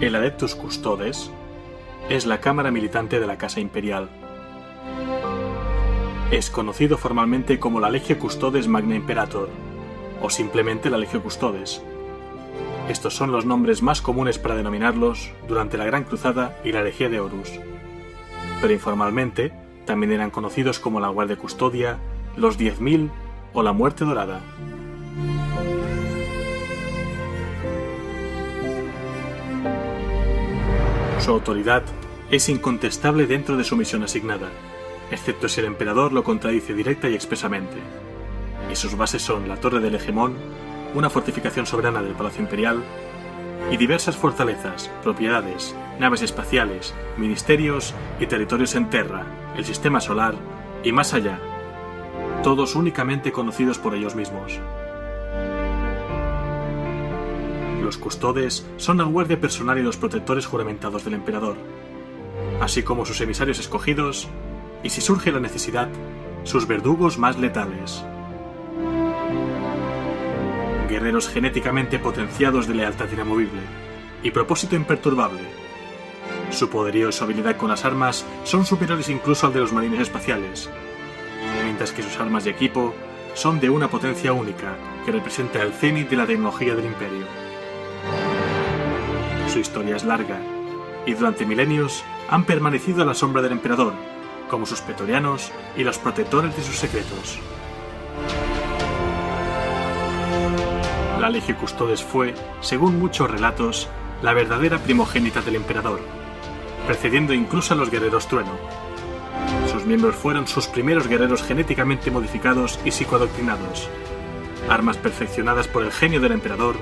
El Adeptus Custodes es la cámara militante de la Casa Imperial. Es conocido formalmente como la Legio Custodes Magna Imperator, o simplemente la Legio Custodes. Estos son los nombres más comunes para denominarlos durante la Gran Cruzada y la Herejía de Horus. Pero informalmente, también eran conocidos como la Guardia Custodia, los 10.000 o la Muerte Dorada. Su autoridad es incontestable dentro de su misión asignada, excepto si el emperador lo contradice directa y expresamente. Y sus bases son la Torre del Hegemón, una fortificación soberana del Palacio Imperial, y diversas fortalezas, propiedades, naves espaciales, ministerios y territorios en Terra, el Sistema Solar y más allá, todos únicamente conocidos por ellos mismos. Los custodes son la guardia personal y los protectores juramentados del emperador, así como sus emisarios escogidos y, si surge la necesidad, sus verdugos más letales. Guerreros genéticamente potenciados de lealtad inamovible y propósito imperturbable. Su poderío y su habilidad con las armas son superiores incluso al de los marines espaciales, mientras que sus armas y equipo son de una potencia única que representa el cenit de la tecnología del Imperio. Su historia es larga, y durante milenios han permanecido a la sombra del emperador, como sus pretorianos y los protectores de sus secretos. La Legio Custodes fue, según muchos relatos, la verdadera primogénita del emperador, precediendo incluso a los guerreros trueno. Sus miembros fueron sus primeros guerreros genéticamente modificados y psicoadoctrinados, armas perfeccionadas por el genio del emperador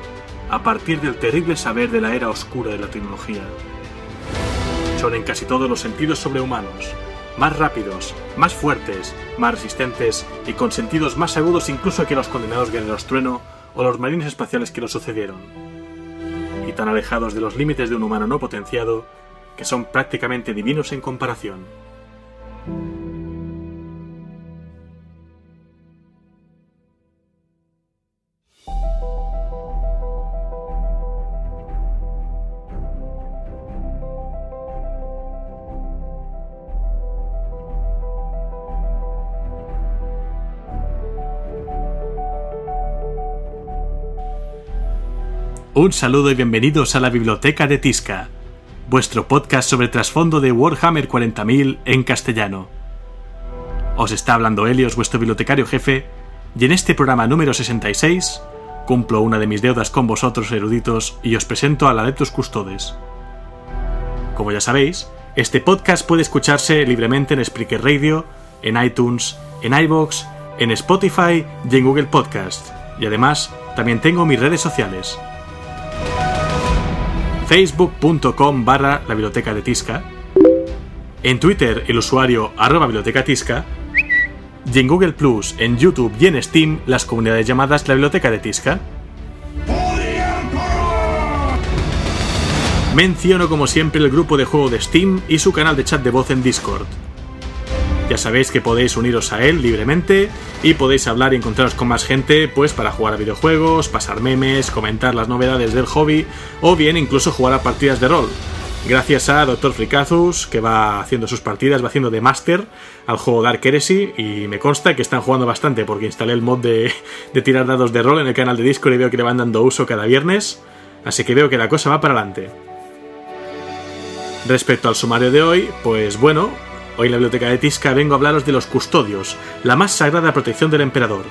a partir del terrible saber de la era oscura de la tecnología. Son en casi todos los sentidos sobrehumanos, más rápidos, más fuertes, más resistentes y con sentidos más agudos incluso que los condenados guerreros trueno o los marines espaciales que los sucedieron, y tan alejados de los límites de un humano no potenciado que son prácticamente divinos en comparación. Un saludo y bienvenidos a la Biblioteca de Tisca, vuestro podcast sobre trasfondo de Warhammer 40.000 en castellano. Os está hablando Helios, vuestro bibliotecario jefe, y en este programa número 66 cumplo una de mis deudas con vosotros eruditos y os presento al Adeptus Custodes. Como ya sabéis, este podcast puede escucharse libremente en Spreaker Radio, en iTunes, en iVoox, en Spotify y en Google Podcast, y además también tengo mis redes sociales. Facebook.com/la biblioteca de Tisca, en Twitter el usuario @bibliotecatisca, y en Google Plus, en YouTube y en Steam las comunidades llamadas la Biblioteca de Tisca. Menciono como siempre el grupo de juego de Steam y su canal de chat de voz en Discord. Ya sabéis que podéis uniros a él libremente y podéis hablar y encontraros con más gente pues para jugar a videojuegos, pasar memes, comentar las novedades del hobby o bien incluso jugar a partidas de rol. Gracias a Dr. Fricazus, que va haciendo sus partidas, va haciendo de máster al juego Dark Heresy, y me consta que están jugando bastante porque instalé el mod de tirar dados de rol en el canal de Discord y veo que le van dando uso cada viernes, así que veo que la cosa va para adelante. Respecto al sumario de hoy, pues bueno, hoy en la Biblioteca de Tisca vengo a hablaros de los custodios, la más sagrada protección del emperador.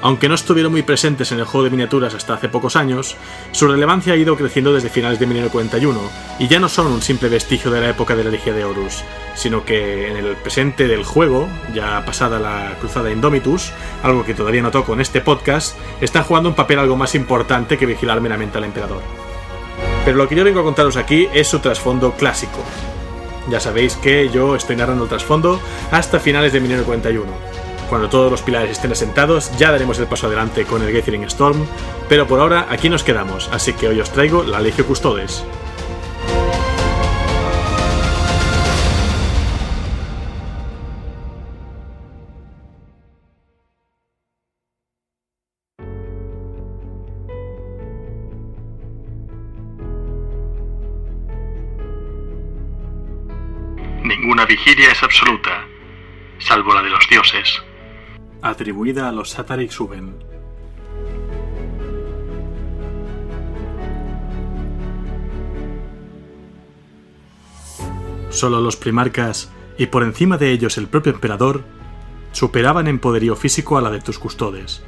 Aunque no estuvieron muy presentes en el juego de miniaturas hasta hace pocos años, su relevancia ha ido creciendo desde finales de 1941, y ya no son un simple vestigio de la época de la Herejía de Horus, sino que en el presente del juego, ya pasada la Cruzada Indomitus, algo que todavía no toco en este podcast, están jugando un papel algo más importante que vigilar meramente al emperador. Pero lo que yo vengo a contaros aquí es su trasfondo clásico. Ya sabéis que yo estoy narrando el trasfondo hasta finales de 1941. Cuando todos los pilares estén asentados, ya daremos el paso adelante con el Gathering Storm, pero por ahora aquí nos quedamos, así que hoy os traigo la Legio Custodes. ninguna vigilia es absoluta, salvo la de los dioses. Atribuida a los Sataric Suben. Solo los primarcas, y por encima de ellos el propio emperador, superaban en poderío físico al Adeptus Custodes.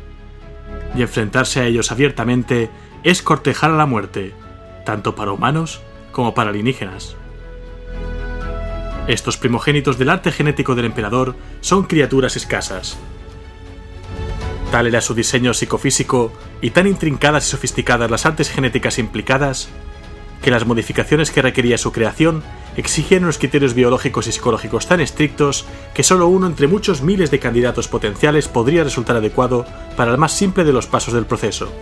Y enfrentarse a ellos abiertamente es cortejar a la muerte, tanto para humanos como para alienígenas. Estos primogénitos del arte genético del emperador son criaturas escasas. Tal era su diseño psicofísico y tan intrincadas y sofisticadas las artes genéticas implicadas, que las modificaciones que requería su creación exigían unos criterios biológicos y psicológicos tan estrictos que solo uno entre muchos miles de candidatos potenciales podría resultar adecuado para el más simple de los pasos del proceso.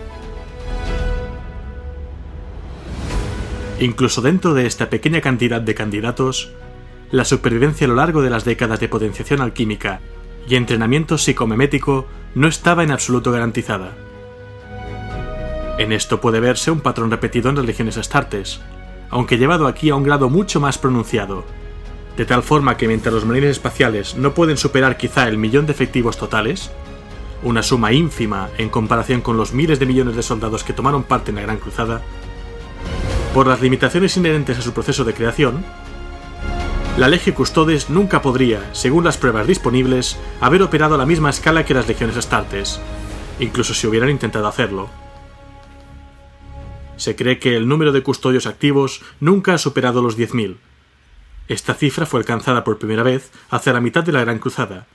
Incluso dentro de esta pequeña cantidad de candidatos, la supervivencia a lo largo de las décadas de potenciación alquímica y entrenamiento psicomemético no estaba en absoluto garantizada. En esto puede verse un patrón repetido en las legiones astartes, aunque llevado aquí a un grado mucho más pronunciado, de tal forma que mientras los marines espaciales no pueden superar quizá el 1.000.000 de efectivos totales, una suma ínfima en comparación con los miles de millones de soldados que tomaron parte en la Gran Cruzada, por las limitaciones inherentes a su proceso de creación, la Legio Custodes nunca podría, según las pruebas disponibles, haber operado a la misma escala que las legiones astartes, incluso si hubieran intentado hacerlo. Se cree que el número de custodios activos nunca ha superado los 10.000. Esta cifra fue alcanzada por primera vez hacia la mitad de la Gran Cruzada,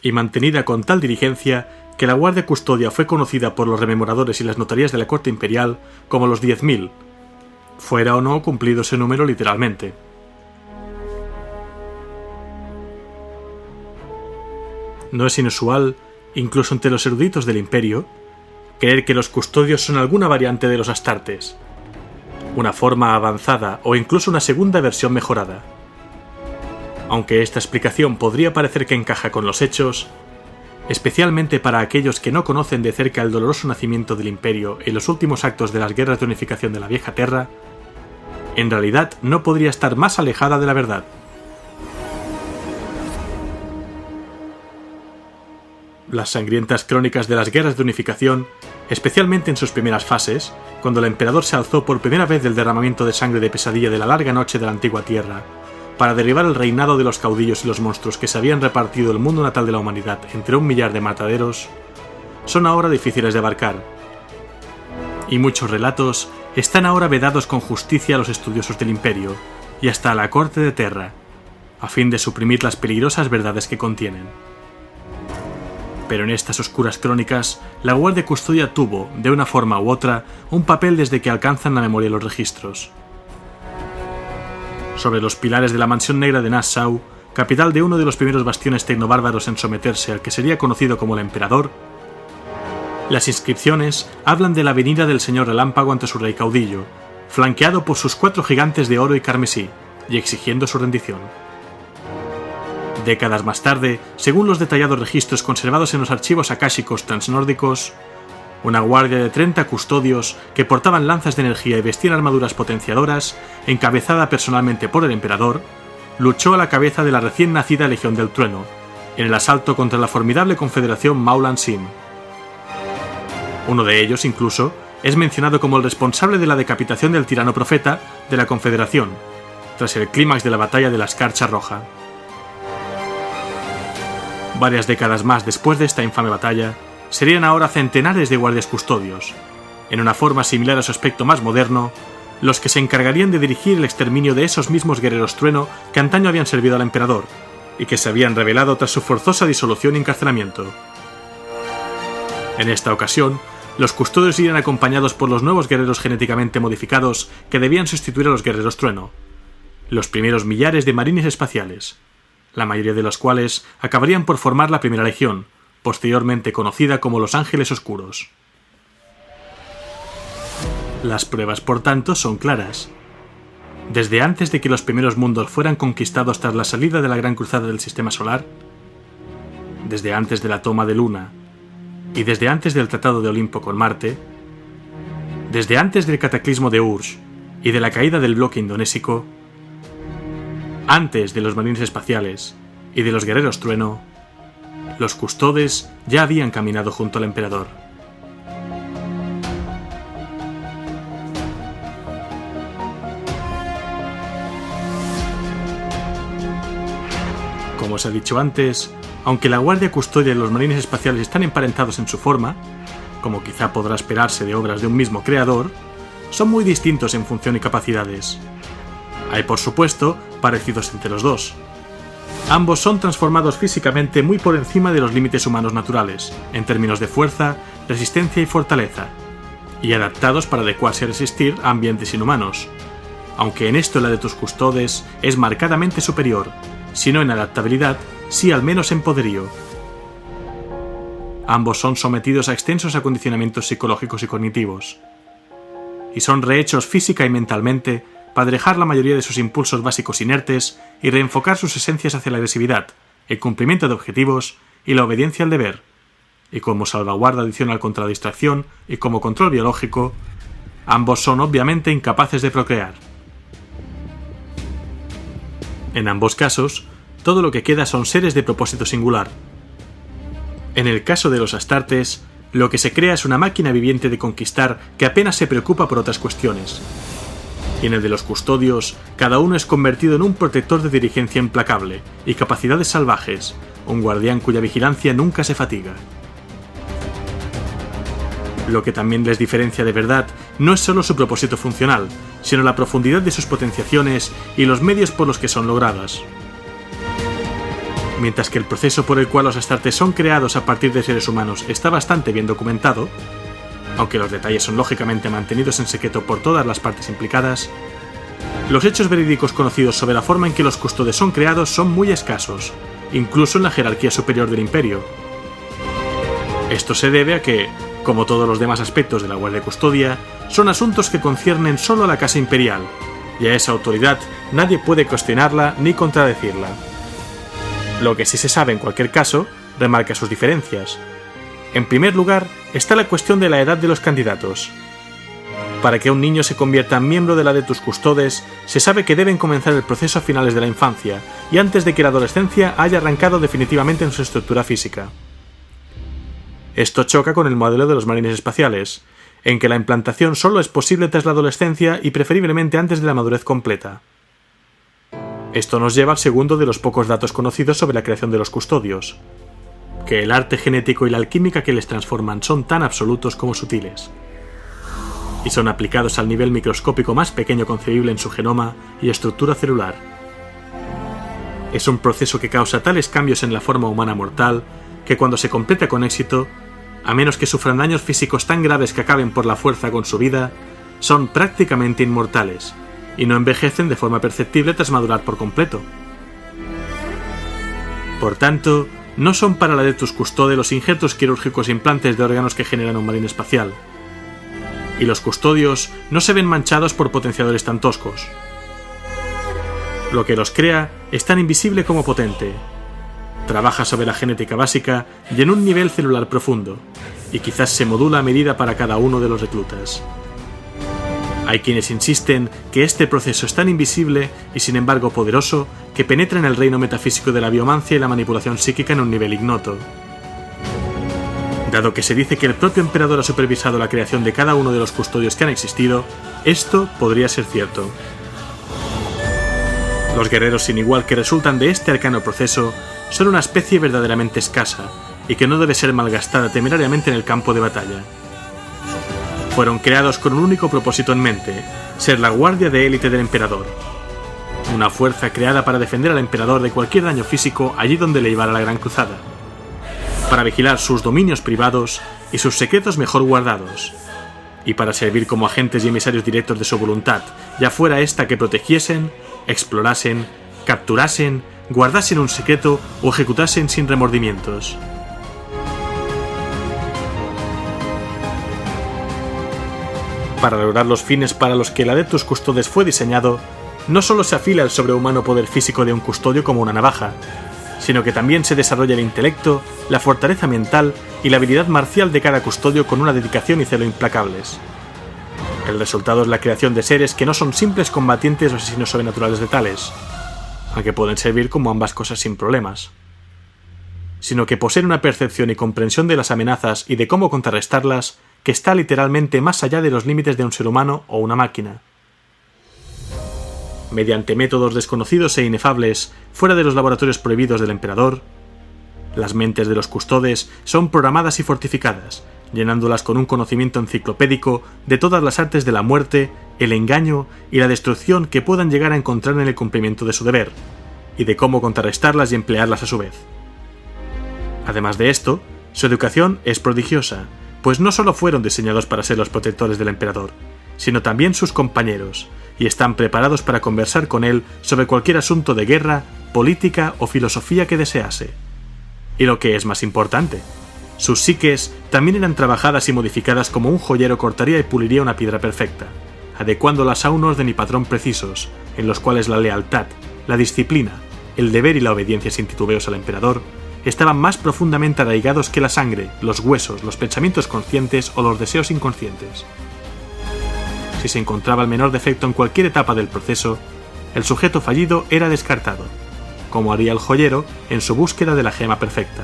y mantenida con tal diligencia que la Guardia Custodia fue conocida por los rememoradores y las notarías de la corte imperial como los 10.000, fuera o no cumplido ese número literalmente. No es inusual, incluso entre los eruditos del Imperio, creer que los custodios son alguna variante de los astartes, una forma avanzada o incluso una segunda versión mejorada. Aunque esta explicación podría parecer que encaja con los hechos, especialmente para aquellos que no conocen de cerca el doloroso nacimiento del Imperio en los últimos actos de las guerras de unificación de la Vieja Terra, en realidad no podría estar más alejada de la verdad. Las sangrientas crónicas de las guerras de unificación, especialmente en sus primeras fases, cuando el emperador se alzó por primera vez del derramamiento de sangre de pesadilla de la larga noche de la antigua tierra, para derribar el reinado de los caudillos y los monstruos que se habían repartido el mundo natal de la humanidad entre 1.000.000 de mataderos, son ahora difíciles de abarcar. Y muchos relatos están ahora vedados con justicia a los estudiosos del Imperio, y hasta a la corte de Terra, a fin de suprimir las peligrosas verdades que contienen. Pero en estas oscuras crónicas, la Guardia Custodia tuvo, de una forma u otra, un papel desde que alcanzan la memoria los registros. Sobre los pilares de la Mansión Negra de Nassau, capital de uno de los primeros bastiones tecnobárbaros en someterse al que sería conocido como el Emperador, las inscripciones hablan de la venida del Señor Relámpago ante su rey caudillo, flanqueado por sus 4 gigantes de oro y carmesí, y exigiendo su rendición. Décadas más tarde, según los detallados registros conservados en los archivos akáshicos transnórdicos, una guardia de 30 custodios que portaban lanzas de energía y vestían armaduras potenciadoras, encabezada personalmente por el emperador, luchó a la cabeza de la recién nacida Legión del Trueno, en el asalto contra la formidable confederación Maulan Sin. Uno de ellos, incluso, es mencionado como el responsable de la decapitación del tirano profeta de la confederación, tras el clímax de la batalla de la Escarcha Roja. Varias décadas más después de esta infame batalla, serían ahora centenares de guardias custodios, en una forma similar a su aspecto más moderno, los que se encargarían de dirigir el exterminio de esos mismos guerreros trueno que antaño habían servido al emperador, y que se habían rebelado tras su forzosa disolución y encarcelamiento. En esta ocasión, los custodios irían acompañados por los nuevos guerreros genéticamente modificados que debían sustituir a los guerreros trueno, los primeros millares de marines espaciales, la mayoría de los cuales acabarían por formar la Primera Legión, posteriormente conocida como los Ángeles Oscuros. Las pruebas, por tanto, son claras. Desde antes de que los primeros mundos fueran conquistados tras la salida de la Gran Cruzada del Sistema Solar, desde antes de la toma de Luna, y desde antes del Tratado de Olimpo con Marte, desde antes del cataclismo de Ursh y de la caída del bloque indonésico, Antes de los marines espaciales y de los guerreros trueno, los custodes ya habían caminado junto al emperador. Como os he dicho antes, aunque la Guardia Custodia y los marines espaciales están emparentados en su forma, como quizá podrá esperarse de obras de un mismo creador, son muy distintos en función y capacidades. Hay, por supuesto, parecidos entre los dos. Ambos son transformados físicamente muy por encima de los límites humanos naturales, en términos de fuerza, resistencia y fortaleza, y adaptados para adecuarse a resistir a ambientes inhumanos, aunque en esto la de tus custodes es marcadamente superior, si no en adaptabilidad, sí al menos en poderío. Ambos son sometidos a extensos acondicionamientos psicológicos y cognitivos, y son rehechos física y mentalmente para dejar la mayoría de sus impulsos básicos inertes y reenfocar sus esencias hacia la agresividad, el cumplimiento de objetivos y la obediencia al deber, y como salvaguarda adicional contra la distracción y como control biológico, ambos son obviamente incapaces de procrear. En ambos casos, todo lo que queda son seres de propósito singular. En el caso de los Astartes, lo que se crea es una máquina viviente de conquistar que apenas se preocupa por otras cuestiones. Y en el de los custodios, cada uno es convertido en un protector de diligencia implacable y capacidades salvajes, un guardián cuya vigilancia nunca se fatiga. Lo que también les diferencia de verdad no es solo su propósito funcional, sino la profundidad de sus potenciaciones y los medios por los que son logradas. Mientras que el proceso por el cual los Astartes son creados a partir de seres humanos está bastante bien documentado, aunque los detalles son lógicamente mantenidos en secreto por todas las partes implicadas, los hechos verídicos conocidos sobre la forma en que los custodes son creados son muy escasos, incluso en la jerarquía superior del imperio. Esto se debe a que, como todos los demás aspectos de la Guardia Custodia, son asuntos que conciernen solo a la Casa Imperial, y a esa autoridad nadie puede cuestionarla ni contradecirla. Lo que sí se sabe en cualquier caso remarca sus diferencias. En primer lugar, está la cuestión de la edad de los candidatos. Para que un niño se convierta en miembro de la de tus custodes, se sabe que deben comenzar el proceso a finales de la infancia, y antes de que la adolescencia haya arrancado definitivamente en su estructura física. Esto choca con el modelo de los marines espaciales, en que la implantación solo es posible tras la adolescencia y preferiblemente antes de la madurez completa. Esto nos lleva al segundo de los pocos datos conocidos sobre la creación de los custodios, que el arte genético y la alquímica que les transforman son tan absolutos como sutiles, y son aplicados al nivel microscópico más pequeño concebible en su genoma y estructura celular. Es un proceso que causa tales cambios en la forma humana mortal que cuando se completa con éxito, a menos que sufran daños físicos tan graves que acaben por la fuerza con su vida, son prácticamente inmortales, y no envejecen de forma perceptible tras madurar por completo. Por tanto, no son para la de tus custodes los injertos quirúrgicos e implantes de órganos que generan un marine espacial. Y los custodios no se ven manchados por potenciadores tan toscos. Lo que los crea es tan invisible como potente. Trabaja sobre la genética básica y en un nivel celular profundo, y quizás se modula a medida para cada uno de los reclutas. Hay quienes insisten que este proceso es tan invisible y sin embargo poderoso que penetra en el reino metafísico de la biomancia y la manipulación psíquica en un nivel ignoto. Dado que se dice que el propio emperador ha supervisado la creación de cada uno de los custodios que han existido, esto podría ser cierto. Los guerreros sin igual que resultan de este arcano proceso son una especie verdaderamente escasa y que no debe ser malgastada temerariamente en el campo de batalla. Fueron creados con un único propósito en mente: ser la guardia de élite del emperador. Una fuerza creada para defender al emperador de cualquier daño físico allí donde le llevara la Gran Cruzada. Para vigilar sus dominios privados y sus secretos mejor guardados. Y para servir como agentes y emisarios directos de su voluntad, ya fuera esta que protegiesen, explorasen, capturasen, guardasen un secreto o ejecutasen sin remordimientos. Para lograr los fines para los que el Adeptus Custodes fue diseñado, no solo se afila el sobrehumano poder físico de un custodio como una navaja, sino que también se desarrolla el intelecto, la fortaleza mental y la habilidad marcial de cada custodio con una dedicación y celo implacables. El resultado es la creación de seres que no son simples combatientes o asesinos sobrenaturales letales, aunque pueden servir como ambas cosas sin problemas, sino que poseen una percepción y comprensión de las amenazas y de cómo contrarrestarlas que está literalmente más allá de los límites de un ser humano o una máquina. Mediante métodos desconocidos e inefables, fuera de los laboratorios prohibidos del emperador, las mentes de los custodes son programadas y fortificadas, llenándolas con un conocimiento enciclopédico de todas las artes de la muerte, el engaño y la destrucción que puedan llegar a encontrar en el cumplimiento de su deber, y de cómo contrarrestarlas y emplearlas a su vez. Además de esto, su educación es prodigiosa, pues no solo fueron diseñados para ser los protectores del emperador, sino también sus compañeros, y están preparados para conversar con él sobre cualquier asunto de guerra, política o filosofía que desease. Y lo que es más importante, sus psiques también eran trabajadas y modificadas como un joyero cortaría y puliría una piedra perfecta, adecuándolas a un orden y patrón precisos, en los cuales la lealtad, la disciplina, el deber y la obediencia sin titubeos al emperador estaban más profundamente arraigados que la sangre, los huesos, los pensamientos conscientes o los deseos inconscientes. Si se encontraba el menor defecto en cualquier etapa del proceso, el sujeto fallido era descartado, como haría el joyero en su búsqueda de la gema perfecta.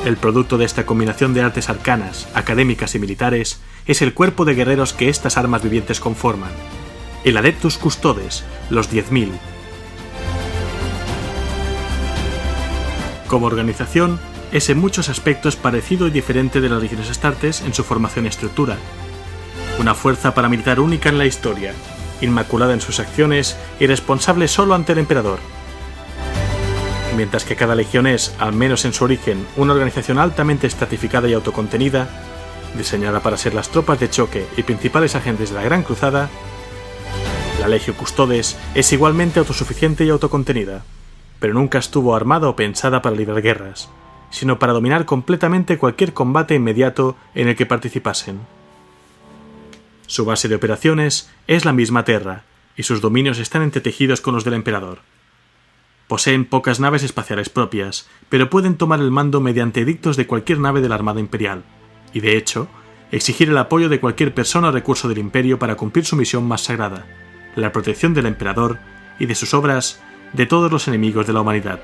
El producto de esta combinación de artes arcanas, académicas y militares es el cuerpo de guerreros que estas armas vivientes conforman, el Adeptus Custodes, los 10.000. Como organización, es en muchos aspectos parecido y diferente de las legiones Astartes en su formación y estructura. Una fuerza paramilitar única en la historia, inmaculada en sus acciones y responsable solo ante el emperador. Mientras que cada legión es, al menos en su origen, una organización altamente estratificada y autocontenida, diseñada para ser las tropas de choque y principales agentes de la Gran Cruzada, la Legio Custodes es igualmente autosuficiente y autocontenida, pero nunca estuvo armada o pensada para librar guerras, sino para dominar completamente cualquier combate inmediato en el que participasen. Su base de operaciones es la misma Terra, y sus dominios están entretejidos con los del emperador. Poseen pocas naves espaciales propias, pero pueden tomar el mando mediante edictos de cualquier nave de la Armada Imperial, y de hecho, exigir el apoyo de cualquier persona o recurso del Imperio para cumplir su misión más sagrada, la protección del emperador y de sus obras de todos los enemigos de la humanidad.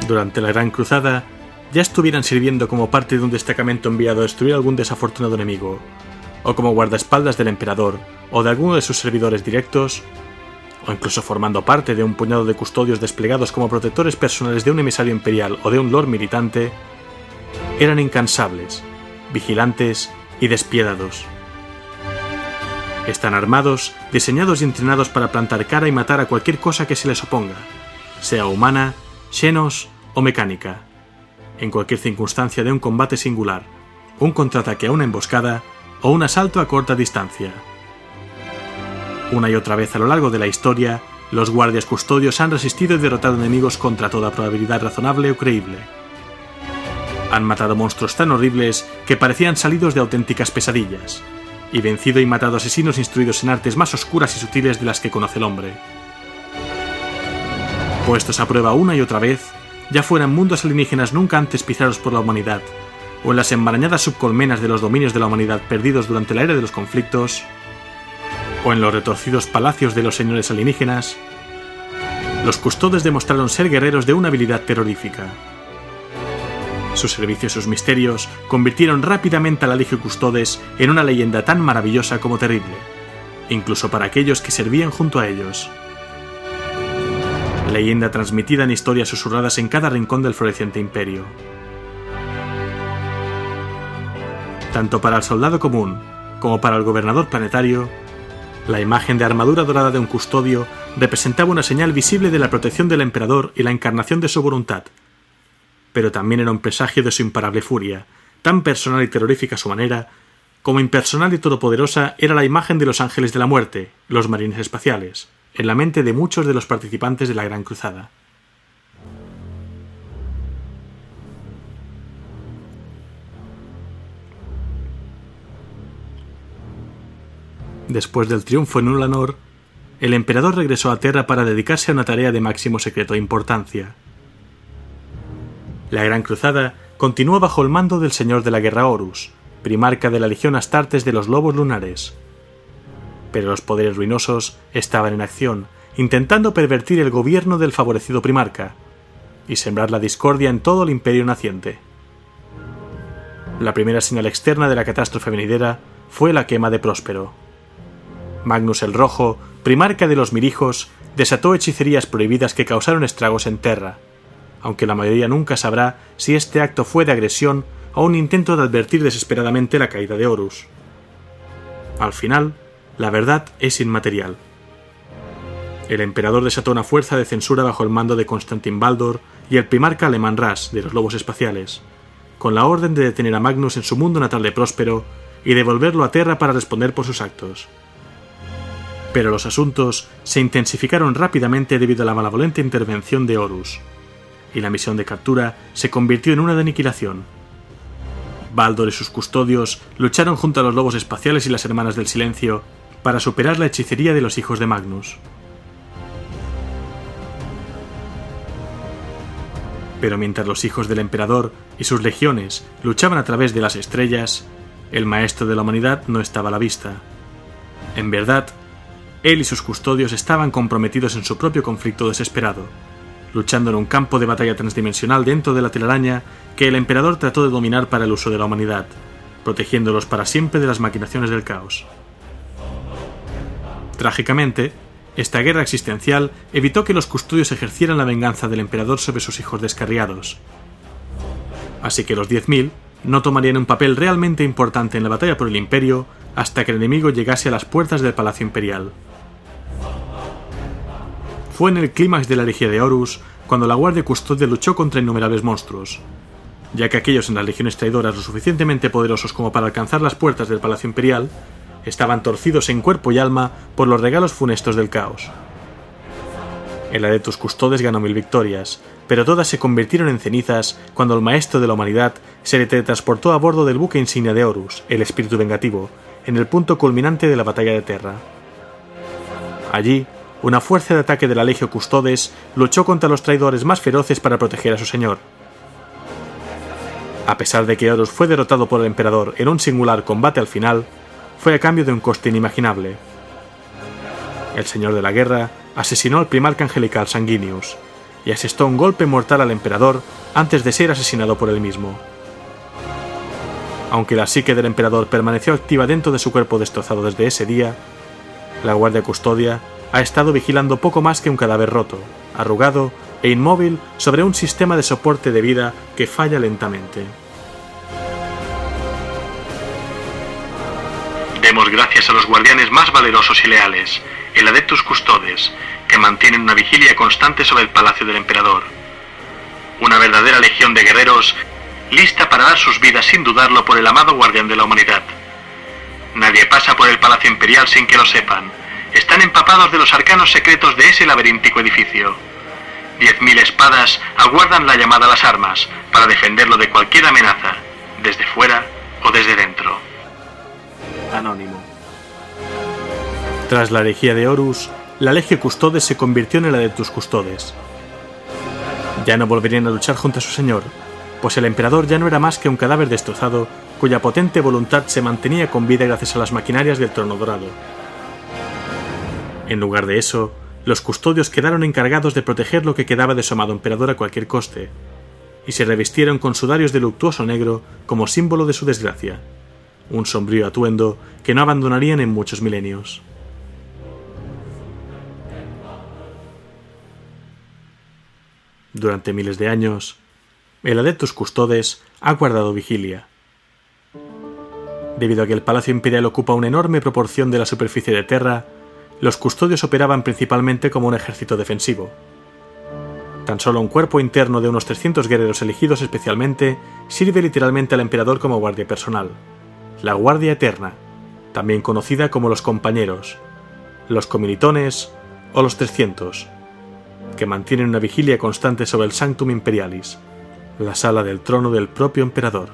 Durante la Gran Cruzada, ya estuvieran sirviendo como parte de un destacamento enviado a destruir algún desafortunado enemigo, o como guardaespaldas del emperador o de alguno de sus servidores directos, o incluso formando parte de un puñado de custodios desplegados como protectores personales de un emisario imperial o de un lord militante, eran incansables, vigilantes y despiadados. Están armados, diseñados y entrenados para plantar cara y matar a cualquier cosa que se les oponga, sea humana, xenos o mecánica, en cualquier circunstancia de un combate singular, un contraataque a una emboscada o un asalto a corta distancia. Una y otra vez a lo largo de la historia, los guardias custodios han resistido y derrotado enemigos contra toda probabilidad razonable o creíble. Han matado monstruos tan horribles que parecían salidos de auténticas pesadillas, y vencido y matado asesinos instruidos en artes más oscuras y sutiles de las que conoce el hombre. Puestos a prueba una y otra vez, ya fuera en mundos alienígenas nunca antes pisados por la humanidad, o en las enmarañadas subcolmenas de los dominios de la humanidad perdidos durante la era de los conflictos, o en los retorcidos palacios de los señores alienígenas, los custodes demostraron ser guerreros de una habilidad terrorífica. Sus servicios y sus misterios convirtieron rápidamente a la Legio Custodes en una leyenda tan maravillosa como terrible, incluso para aquellos que servían junto a ellos. Leyenda transmitida en historias susurradas en cada rincón del floreciente imperio. Tanto para el soldado común como para el gobernador planetario, la imagen de armadura dorada de un custodio representaba una señal visible de la protección del emperador y la encarnación de su voluntad, pero también era un presagio de su imparable furia, tan personal y terrorífica a su manera, como impersonal y todopoderosa era la imagen de los ángeles de la muerte, los marines espaciales, en la mente de muchos de los participantes de la Gran Cruzada. Después del triunfo en Nulanor, el emperador regresó a Terra para dedicarse a una tarea de máximo secreto e importancia. La Gran Cruzada continuó bajo el mando del Señor de la Guerra Horus, primarca de la Legión Astartes de los Lobos Lunares. Pero los poderes ruinosos estaban en acción, intentando pervertir el gobierno del favorecido primarca y sembrar la discordia en todo el imperio naciente. La primera señal externa de la catástrofe venidera fue la quema de Próspero. Magnus el Rojo, primarca de los Mirijos, desató hechicerías prohibidas que causaron estragos en Terra, aunque la mayoría nunca sabrá si este acto fue de agresión o un intento de advertir desesperadamente la caída de Horus. Al final, la verdad es inmaterial. El emperador desató una fuerza de censura bajo el mando de Constantin Baldor y el primarca alemán Ras de los Lobos Espaciales, con la orden de detener a Magnus en su mundo natal de Próspero y devolverlo a Terra para responder por sus actos. Pero los asuntos se intensificaron rápidamente debido a la malevolente intervención de Horus, y la misión de captura se convirtió en una de aniquilación. Baldor y sus custodios lucharon junto a los Lobos Espaciales y las Hermanas del Silencio para superar la hechicería de los hijos de Magnus. Pero mientras los hijos del emperador y sus legiones luchaban a través de las estrellas, el maestro de la humanidad no estaba a la vista. En verdad, él y sus custodios estaban comprometidos en su propio conflicto desesperado, luchando en un campo de batalla transdimensional dentro de la telaraña que el emperador trató de dominar para el uso de la humanidad, protegiéndolos para siempre de las maquinaciones del caos. Trágicamente, esta guerra existencial evitó que los custodios ejercieran la venganza del emperador sobre sus hijos descarriados. Así que los 10.000 no tomarían un papel realmente importante en la batalla por el imperio hasta que el enemigo llegase a las puertas del Palacio Imperial. Fue en el clímax de la herejía de Horus cuando la Guardia Custodia luchó contra innumerables monstruos, ya que aquellos en las legiones traidoras lo suficientemente poderosos como para alcanzar las puertas del Palacio Imperial estaban torcidos en cuerpo y alma por los regalos funestos del caos. El Adeptus Custodes ganó 1000 victorias, pero todas se convirtieron en cenizas cuando el maestro de la humanidad se teletransportó a bordo del buque insignia de Horus, el Espíritu Vengativo, en el punto culminante de la batalla de Terra. Allí, una fuerza de ataque de la Legio Custodes luchó contra los traidores más feroces para proteger a su señor. A pesar de que Horus fue derrotado por el emperador en un singular combate al final, fue a cambio de un coste inimaginable. El señor de la guerra asesinó al primarca angelical Sanguinius y asestó un golpe mortal al emperador antes de ser asesinado por él mismo. Aunque la psique del emperador permaneció activa dentro de su cuerpo destrozado desde ese día, la Guardia Custodia ha estado vigilando poco más que un cadáver roto, arrugado e inmóvil sobre un sistema de soporte de vida que falla lentamente. Demos gracias a los guardianes más valerosos y leales, el Adeptus Custodes, que mantienen una vigilia constante sobre el palacio del emperador. Una verdadera legión de guerreros, lista para dar sus vidas sin dudarlo por el amado guardián de la humanidad. Nadie pasa por el palacio imperial sin que lo sepan. Están empapados de los arcanos secretos de ese laberíntico edificio. 10.000 espadas aguardan la llamada a las armas para defenderlo de cualquier amenaza, desde fuera o desde dentro. Anónimo. Tras la herejía de Horus, la Legio Custodes se convirtió en el Adeptus Custodes. Ya no volverían a luchar junto a su señor, pues el emperador ya no era más que un cadáver destrozado cuya potente voluntad se mantenía con vida gracias a las maquinarias del trono dorado. En lugar de eso, los custodios quedaron encargados de proteger lo que quedaba de su amado emperador a cualquier coste, y se revistieron con sudarios de luctuoso negro como símbolo de su desgracia, un sombrío atuendo que no abandonarían en muchos milenios. Durante miles de años, el Adeptus Custodes ha guardado vigilia. Debido a que el Palacio Imperial ocupa una enorme proporción de la superficie de Terra, los custodios operaban principalmente como un ejército defensivo. Tan solo un cuerpo interno de unos 300 guerreros elegidos especialmente sirve literalmente al emperador como guardia personal, la Guardia Eterna, también conocida como los Compañeros, los Comilitones o los 300, que mantienen una vigilia constante sobre el Sanctum Imperialis, la sala del trono del propio emperador.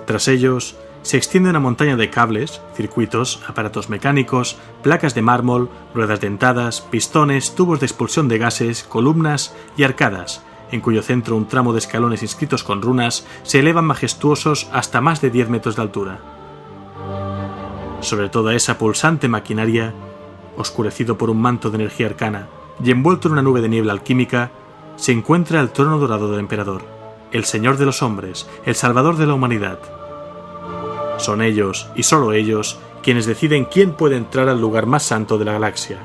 Tras ellos, se extiende una montaña de cables, circuitos, aparatos mecánicos, placas de mármol, ruedas dentadas, pistones, tubos de expulsión de gases, columnas y arcadas, en cuyo centro un tramo de escalones inscritos con runas se elevan majestuosos hasta más de 10 metros de altura. Sobre toda esa pulsante maquinaria, oscurecido por un manto de energía arcana y envuelto en una nube de niebla alquímica, se encuentra el trono dorado del emperador, el señor de los hombres, el salvador de la humanidad. Son ellos, y solo ellos, quienes deciden quién puede entrar al lugar más santo de la galaxia,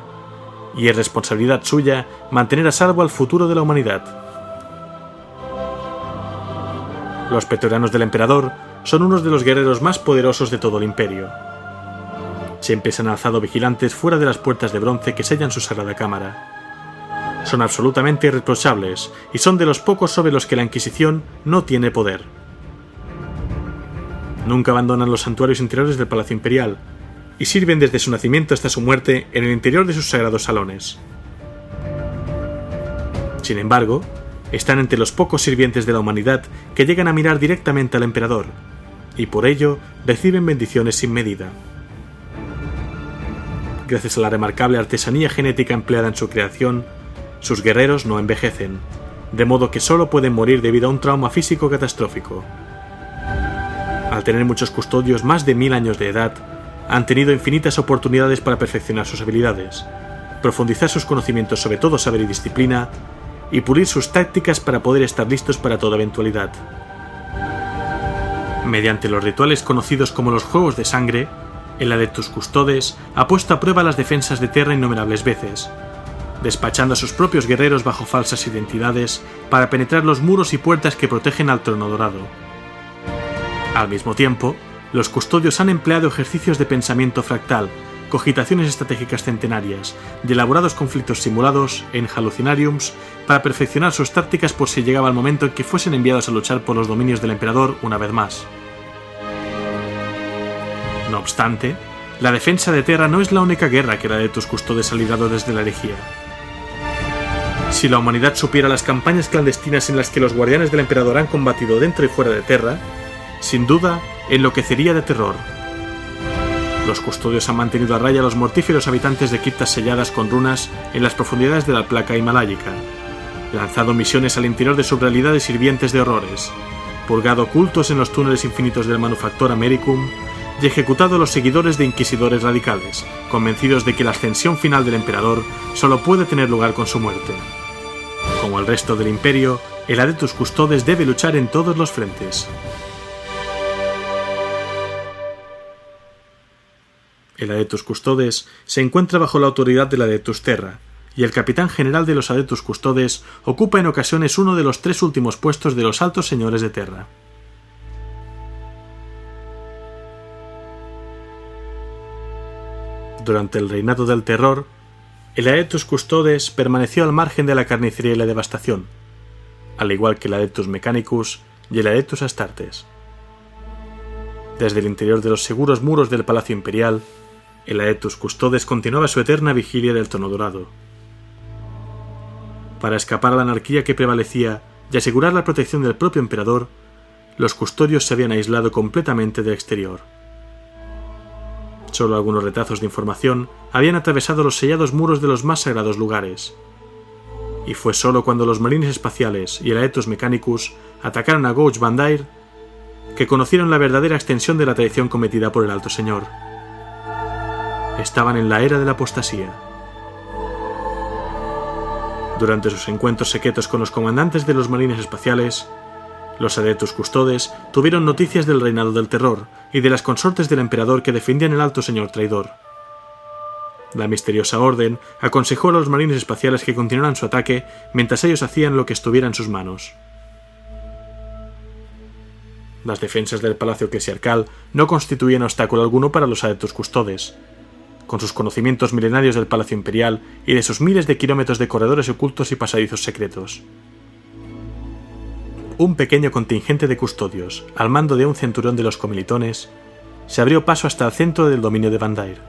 y es responsabilidad suya mantener a salvo al futuro de la humanidad. Los pretorianos del emperador son unos de los guerreros más poderosos de todo el imperio. Siempre se han alzado vigilantes fuera de las puertas de bronce que sellan su sagrada cámara. Son absolutamente irreprochables y son de los pocos sobre los que la Inquisición no tiene poder. Nunca abandonan los santuarios interiores del Palacio Imperial y sirven desde su nacimiento hasta su muerte en el interior de sus sagrados salones. Sin embargo, están entre los pocos sirvientes de la humanidad que llegan a mirar directamente al emperador, y por ello reciben bendiciones sin medida. Gracias a la remarcable artesanía genética empleada en su creación, sus guerreros no envejecen, de modo que solo pueden morir debido a un trauma físico catastrófico. Al tener muchos custodios más de 1000 años de edad, han tenido infinitas oportunidades para perfeccionar sus habilidades, profundizar sus conocimientos sobre todo saber y disciplina, y pulir sus tácticas para poder estar listos para toda eventualidad. Mediante los rituales conocidos como los Juegos de Sangre, el Adeptus Custodes ha puesto a prueba las defensas de Terra innumerables veces, despachando a sus propios guerreros bajo falsas identidades para penetrar los muros y puertas que protegen al Trono Dorado. Al mismo tiempo, los custodios han empleado ejercicios de pensamiento fractal, cogitaciones estratégicas centenarias y elaborados conflictos simulados en Hallucinariums para perfeccionar sus tácticas por si llegaba el momento en que fuesen enviados a luchar por los dominios del emperador una vez más. No obstante, la defensa de Terra no es la única guerra que el Adeptus Custodes ha librado desde la herejía. Si la humanidad supiera las campañas clandestinas en las que los guardianes del emperador han combatido dentro y fuera de Terra, sin duda enloquecería de terror. Los custodios han mantenido a raya a los mortíferos habitantes de criptas selladas con runas en las profundidades de la placa himaláyica, lanzado misiones al interior de subrealidades sirvientes de horrores, purgado cultos en los túneles infinitos del Manufactor Americum y ejecutado a los seguidores de inquisidores radicales, convencidos de que la ascensión final del emperador solo puede tener lugar con su muerte. Como el resto del imperio, el Adeptus Custodes debe luchar en todos los frentes. El Adeptus Custodes se encuentra bajo la autoridad del Adeptus Terra, y el capitán general de los Adeptus Custodes ocupa en ocasiones uno de los 3 últimos puestos de los altos señores de Terra. Durante el reinado del terror, el Adeptus Custodes permaneció al margen de la carnicería y la devastación, al igual que el Adeptus Mechanicus y el Adeptus Astartes. Desde el interior de los seguros muros del Palacio Imperial, el Adeptus Custodes continuaba su eterna vigilia del Trono Dorado. Para escapar a la anarquía que prevalecía y asegurar la protección del propio emperador, los custodios se habían aislado completamente del exterior. Solo algunos retazos de información habían atravesado los sellados muros de los más sagrados lugares, y fue solo cuando los marines espaciales y el Adeptus Mechanicus atacaron a Gouch Bandair que conocieron la verdadera extensión de la traición cometida por el Alto Señor. Estaban en la era de la apostasía. Durante sus encuentros secretos con los comandantes de los marines espaciales, los Adeptus Custodes tuvieron noticias del reinado del terror y de las consortes del emperador que defendían el Alto Señor traidor. La misteriosa orden aconsejó a los marines espaciales que continuaran su ataque mientras ellos hacían lo que estuviera en sus manos. Las defensas del Palacio Eclesiarcal no constituían obstáculo alguno para los Adeptus Custodes. Con sus conocimientos milenarios del Palacio Imperial y de sus miles de kilómetros de corredores ocultos y pasadizos secretos. Un pequeño contingente de custodios, al mando de un centurión de los comilitones, se abrió paso hasta el centro del dominio de Bandair.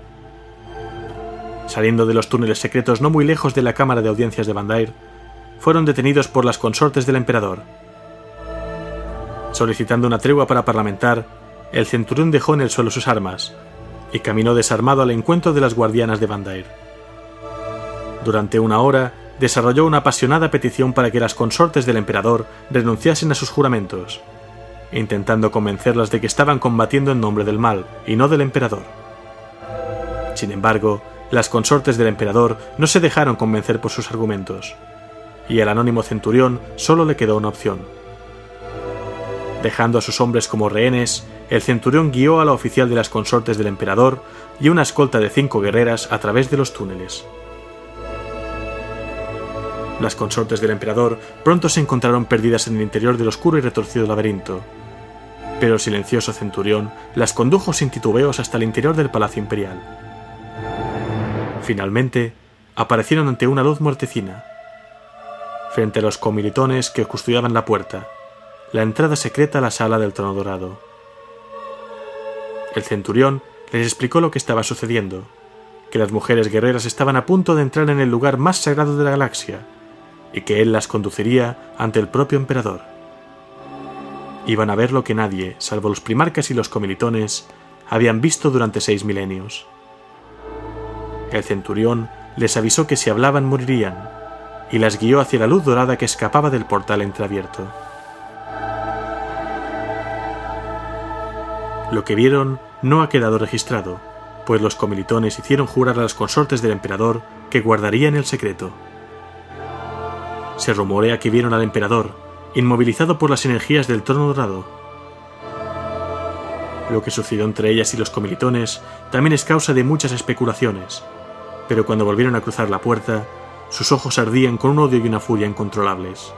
Saliendo de los túneles secretos no muy lejos de la cámara de audiencias de Bandair, fueron detenidos por las consortes del emperador. Solicitando una tregua para parlamentar, el centurión dejó en el suelo sus armas y caminó desarmado al encuentro de las guardianas de Bandair. Durante una hora desarrolló una apasionada petición para que las consortes del emperador renunciasen a sus juramentos, intentando convencerlas de que estaban combatiendo en nombre del mal y no del emperador. Sin embargo, las consortes del emperador no se dejaron convencer por sus argumentos, y al anónimo centurión solo le quedó una opción. Dejando a sus hombres como rehenes, el centurión guió a la oficial de las consortes del emperador y una escolta de 5 guerreras a través de los túneles. Las consortes del emperador pronto se encontraron perdidas en el interior del oscuro y retorcido laberinto, pero el silencioso centurión las condujo sin titubeos hasta el interior del palacio imperial. Finalmente, aparecieron ante una luz mortecina, frente a los comilitones que custodiaban la puerta, la entrada secreta a la sala del trono dorado. El centurión les explicó lo que estaba sucediendo, que las mujeres guerreras estaban a punto de entrar en el lugar más sagrado de la galaxia, y que él las conduciría ante el propio emperador. Iban a ver lo que nadie, salvo los primarcas y los comilitones, habían visto durante 6 milenios. El centurión les avisó que si hablaban morirían, y las guió hacia la luz dorada que escapaba del portal entreabierto. Lo que vieron no ha quedado registrado, pues los comilitones hicieron jurar a las consortes del emperador que guardarían el secreto. Se rumorea que vieron al emperador, inmovilizado por las energías del trono dorado. Lo que sucedió entre ellas y los comilitones también es causa de muchas especulaciones, pero cuando volvieron a cruzar la puerta, sus ojos ardían con un odio y una furia incontrolables.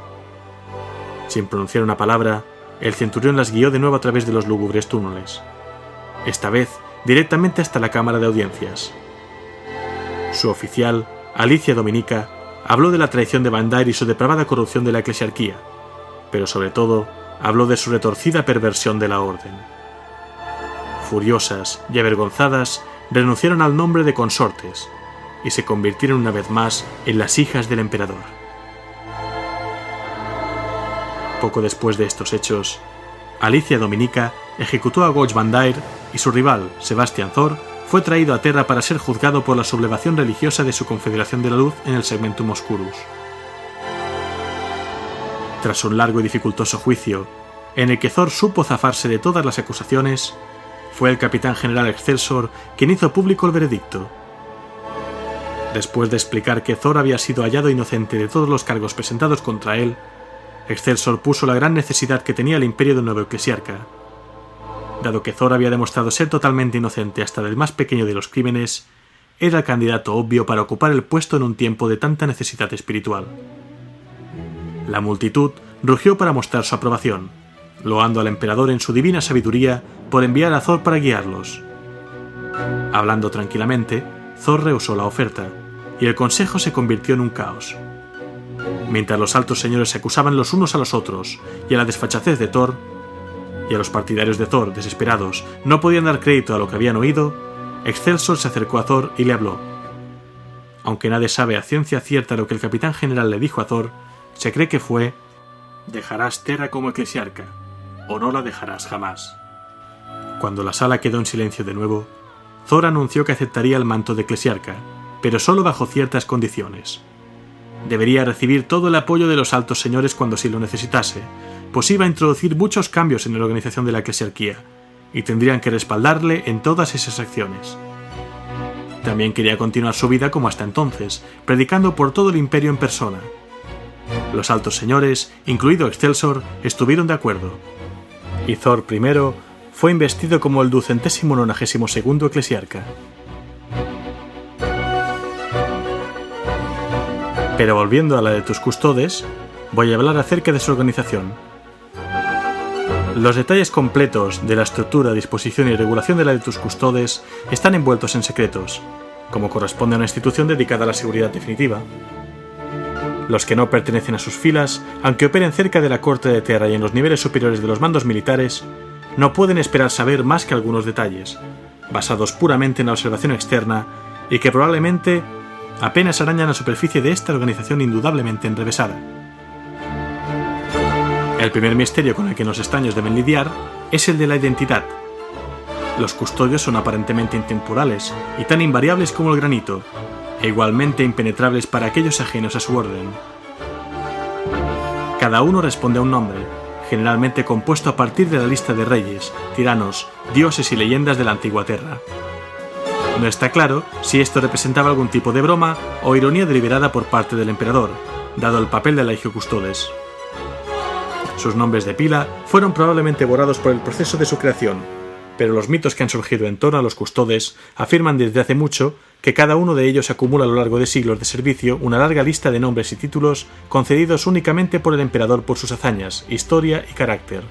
Sin pronunciar una palabra, el centurión las guió de nuevo a través de los lúgubres túneles, esta vez directamente hasta la cámara de audiencias. Su oficial, Alicia Dominica, habló de la traición de Bandair y su depravada corrupción de la eclesiarquía, pero sobre todo habló de su retorcida perversión de la orden. Furiosas y avergonzadas, renunciaron al nombre de consortes y se convirtieron una vez más en las hijas del emperador. Poco después de estos hechos, Alicia Dominica ejecutó a Gauch Bandair y su rival, Sebastian Thor, fue traído a Terra para ser juzgado por la sublevación religiosa de su Confederación de la Luz en el Segmentum Oscurus. Tras un largo y dificultoso juicio, en el que Thor supo zafarse de todas las acusaciones, fue el capitán general Excelsior quien hizo público el veredicto. Después de explicar que Thor había sido hallado inocente de todos los cargos presentados contra él, Excelsior puso la gran necesidad que tenía el imperio del nuevo eclesiarca. Dado que Thor había demostrado ser totalmente inocente hasta del más pequeño de los crímenes, era el candidato obvio para ocupar el puesto en un tiempo de tanta necesidad espiritual. La multitud rugió para mostrar su aprobación, loando al emperador en su divina sabiduría por enviar a Thor para guiarlos. Hablando tranquilamente, Thor rehusó la oferta, y el consejo se convirtió en un caos. Mientras los altos señores se acusaban los unos a los otros y a la desfachatez de Thor, y a los partidarios de Thor, desesperados, no podían dar crédito a lo que habían oído, Excelsior se acercó a Thor y le habló. Aunque nadie sabe a ciencia cierta lo que el capitán general le dijo a Thor, se cree que fue: «Dejarás Terra como eclesiarca, o no la dejarás jamás». Cuando la sala quedó en silencio de nuevo, Thor anunció que aceptaría el manto de eclesiarca, pero solo bajo ciertas condiciones. Debería recibir todo el apoyo de los altos señores cuando sí lo necesitase, pues iba a introducir muchos cambios en la organización de la eclesiarquía, y tendrían que respaldarle en todas esas acciones. También quería continuar su vida como hasta entonces, predicando por todo el imperio en persona. Los altos señores, incluido Excelsior, estuvieron de acuerdo, y Thor I fue investido como el 292º eclesiarca. Pero volviendo a la de tus custodes, voy a hablar acerca de su organización. Los detalles completos de la estructura, disposición y regulación de la de tus custodes están envueltos en secretos, como corresponde a una institución dedicada a la seguridad definitiva. Los que no pertenecen a sus filas, aunque operen cerca de la corte de Terra y en los niveles superiores de los mandos militares, no pueden esperar saber más que algunos detalles, basados puramente en la observación externa y que probablemente apenas arañan la superficie de esta organización indudablemente enrevesada. El primer misterio con el que los extraños deben lidiar es el de la identidad. Los custodios son aparentemente intemporales y tan invariables como el granito, e igualmente impenetrables para aquellos ajenos a su orden. Cada uno responde a un nombre, generalmente compuesto a partir de la lista de reyes, tiranos, dioses y leyendas de la antigua Terra. No está claro si esto representaba algún tipo de broma o ironía deliberada por parte del emperador, dado el papel de Legio Custodes. Sus nombres de pila fueron probablemente borrados por el proceso de su creación, pero los mitos que han surgido en torno a los custodes afirman desde hace mucho que cada uno de ellos acumula a lo largo de siglos de servicio una larga lista de nombres y títulos concedidos únicamente por el emperador por sus hazañas, historia y carácter.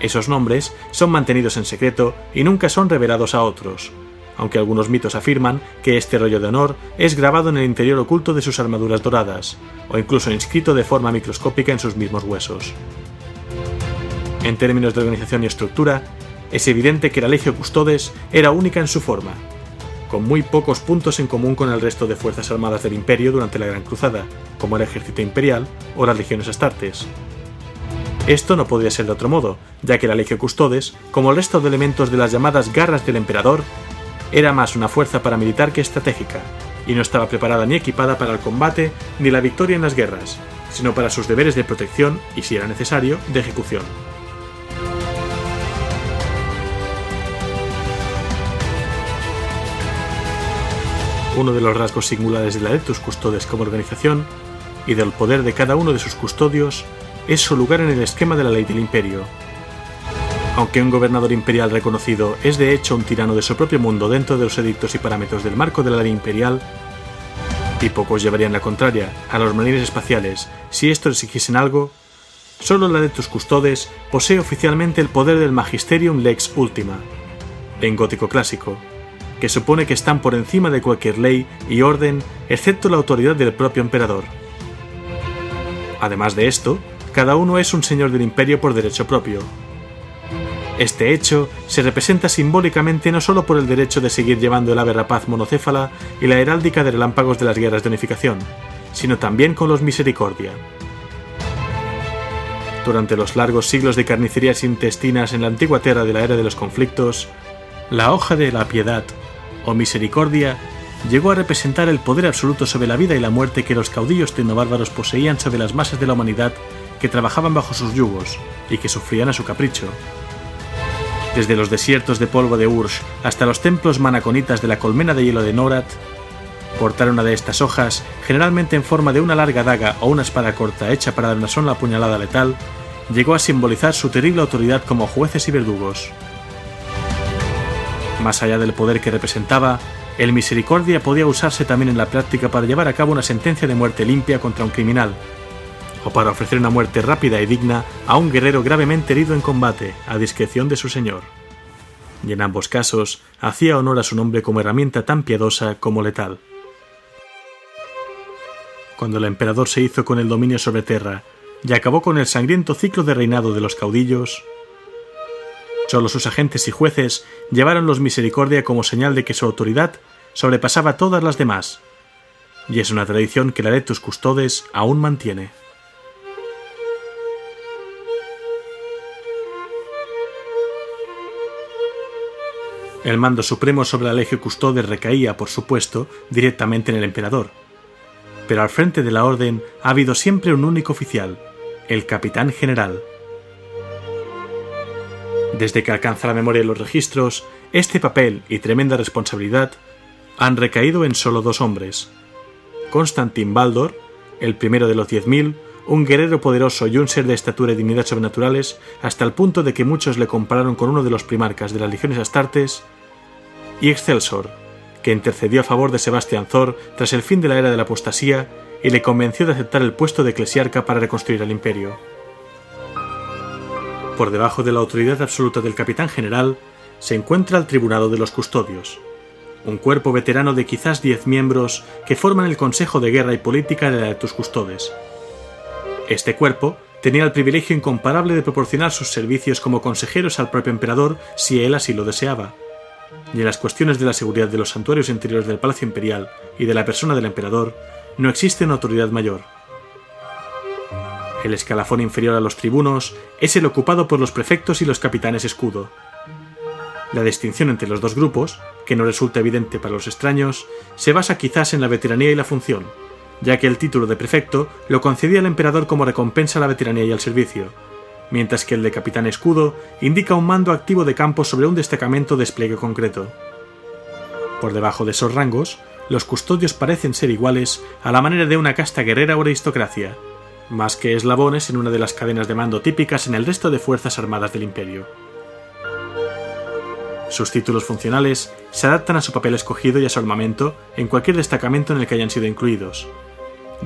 Esos nombres son mantenidos en secreto y nunca son revelados a otros, aunque algunos mitos afirman que este rollo de honor es grabado en el interior oculto de sus armaduras doradas, o incluso inscrito de forma microscópica en sus mismos huesos. En términos de organización y estructura, es evidente que la Legio Custodes era única en su forma, con muy pocos puntos en común con el resto de fuerzas armadas del Imperio durante la Gran Cruzada, como el Ejército Imperial o las Legiones Astartes. Esto no podría ser de otro modo, ya que la Legio Custodes, como el resto de elementos de las llamadas Garras del Emperador, era más una fuerza paramilitar que estratégica, y no estaba preparada ni equipada para el combate ni la victoria en las guerras, sino para sus deberes de protección y, si era necesario, de ejecución. Uno de los rasgos singulares de la Adeptus Custodes como organización, y del poder de cada uno de sus custodios, es su lugar en el esquema de la ley del Imperio. Aunque un gobernador imperial reconocido es de hecho un tirano de su propio mundo dentro de los edictos y parámetros del marco de la ley imperial, y pocos llevarían la contraria a los marines espaciales si estos exigiesen algo, solo la Adeptus Custodes posee oficialmente el poder del Magisterium Lex Ultima, en gótico clásico, que supone que están por encima de cualquier ley y orden excepto la autoridad del propio emperador. Además de esto, cada uno es un señor del imperio por derecho propio. Este hecho se representa simbólicamente no solo por el derecho de seguir llevando el ave rapaz monocéfala y la heráldica de relámpagos de las guerras de unificación, sino también con los Misericordia. Durante los largos siglos de carnicerías intestinas en la antigua Terra de la era de los conflictos, la hoja de la piedad, o misericordia, llegó a representar el poder absoluto sobre la vida y la muerte que los caudillos tecnobárbaros poseían sobre las masas de la humanidad que trabajaban bajo sus yugos y que sufrían a su capricho. Desde los desiertos de polvo de Ursh hasta los templos manaconitas de la colmena de hielo de Norat, cortar una de estas hojas, generalmente en forma de una larga daga o una espada corta hecha para dar una sola puñalada letal, llegó a simbolizar su terrible autoridad como jueces y verdugos. Más allá del poder que representaba, el Misericordia podía usarse también en la práctica para llevar a cabo una sentencia de muerte limpia contra un criminal, o para ofrecer una muerte rápida y digna a un guerrero gravemente herido en combate, a discreción de su señor. Y en ambos casos, hacía honor a su nombre como herramienta tan piadosa como letal. Cuando el emperador se hizo con el dominio sobre Terra y acabó con el sangriento ciclo de reinado de los caudillos, solo sus agentes y jueces llevaron los Misericordia como señal de que su autoridad sobrepasaba todas las demás, y es una tradición que la Adeptus Custodes aún mantiene. El mando supremo sobre la Legio Custodes recaía, por supuesto, directamente en el emperador, pero al frente de la orden ha habido siempre un único oficial, el Capitán General. Desde que alcanza la memoria de los registros, este papel y tremenda responsabilidad han recaído en solo dos hombres: Constantin Baldor, el primero de los 10.000, un guerrero poderoso y un ser de estatura y dignidad sobrenaturales, hasta el punto de que muchos le compararon con uno de los primarcas de las legiones astartes, y Excelsior, que intercedió a favor de Sebastián Thor tras el fin de la era de la apostasía y le convenció de aceptar el puesto de eclesiarca para reconstruir el imperio. Por debajo de la autoridad absoluta del Capitán General se encuentra el Tribunado de los Custodios, un cuerpo veterano de quizás 10 miembros que forman el Consejo de Guerra y Política de la Adeptus Custodes. Este cuerpo tenía el privilegio incomparable de proporcionar sus servicios como consejeros al propio emperador si él así lo deseaba, y en las cuestiones de la seguridad de los santuarios interiores del Palacio Imperial y de la persona del emperador no existe una autoridad mayor. El escalafón inferior a los tribunos es el ocupado por los prefectos y los capitanes escudo. La distinción entre los dos grupos, que no resulta evidente para los extraños, se basa quizás en la veteranía y la función, ya que el título de prefecto lo concedía el emperador como recompensa a la veteranía y al servicio, mientras que el de capitán escudo indica un mando activo de campo sobre un destacamento de despliegue concreto. Por debajo de esos rangos, los custodios parecen ser iguales a la manera de una casta guerrera o aristocracia, más que eslabones en una de las cadenas de mando típicas en el resto de fuerzas armadas del imperio. Sus títulos funcionales se adaptan a su papel escogido y a su armamento en cualquier destacamento en el que hayan sido incluidos,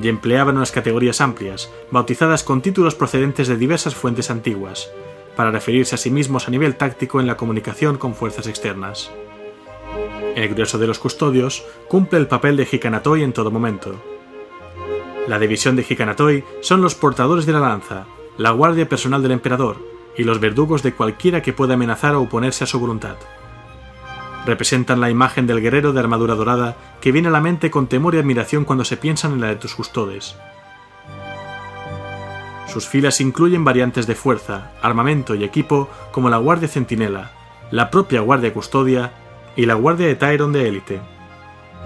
y empleaban unas categorías amplias, bautizadas con títulos procedentes de diversas fuentes antiguas, para referirse a sí mismos a nivel táctico en la comunicación con fuerzas externas. El grueso de los custodios cumple el papel de Hikanatoi en todo momento. La división de Hikanatoi son los portadores de la lanza, la guardia personal del emperador y los verdugos de cualquiera que pueda amenazar o oponerse a su voluntad. Representan la imagen del guerrero de armadura dorada que viene a la mente con temor y admiración cuando se piensan en la de tus custodes. Sus filas incluyen variantes de fuerza, armamento y equipo como la Guardia Centinela, la propia Guardia Custodia y la Guardia de Tyron de élite,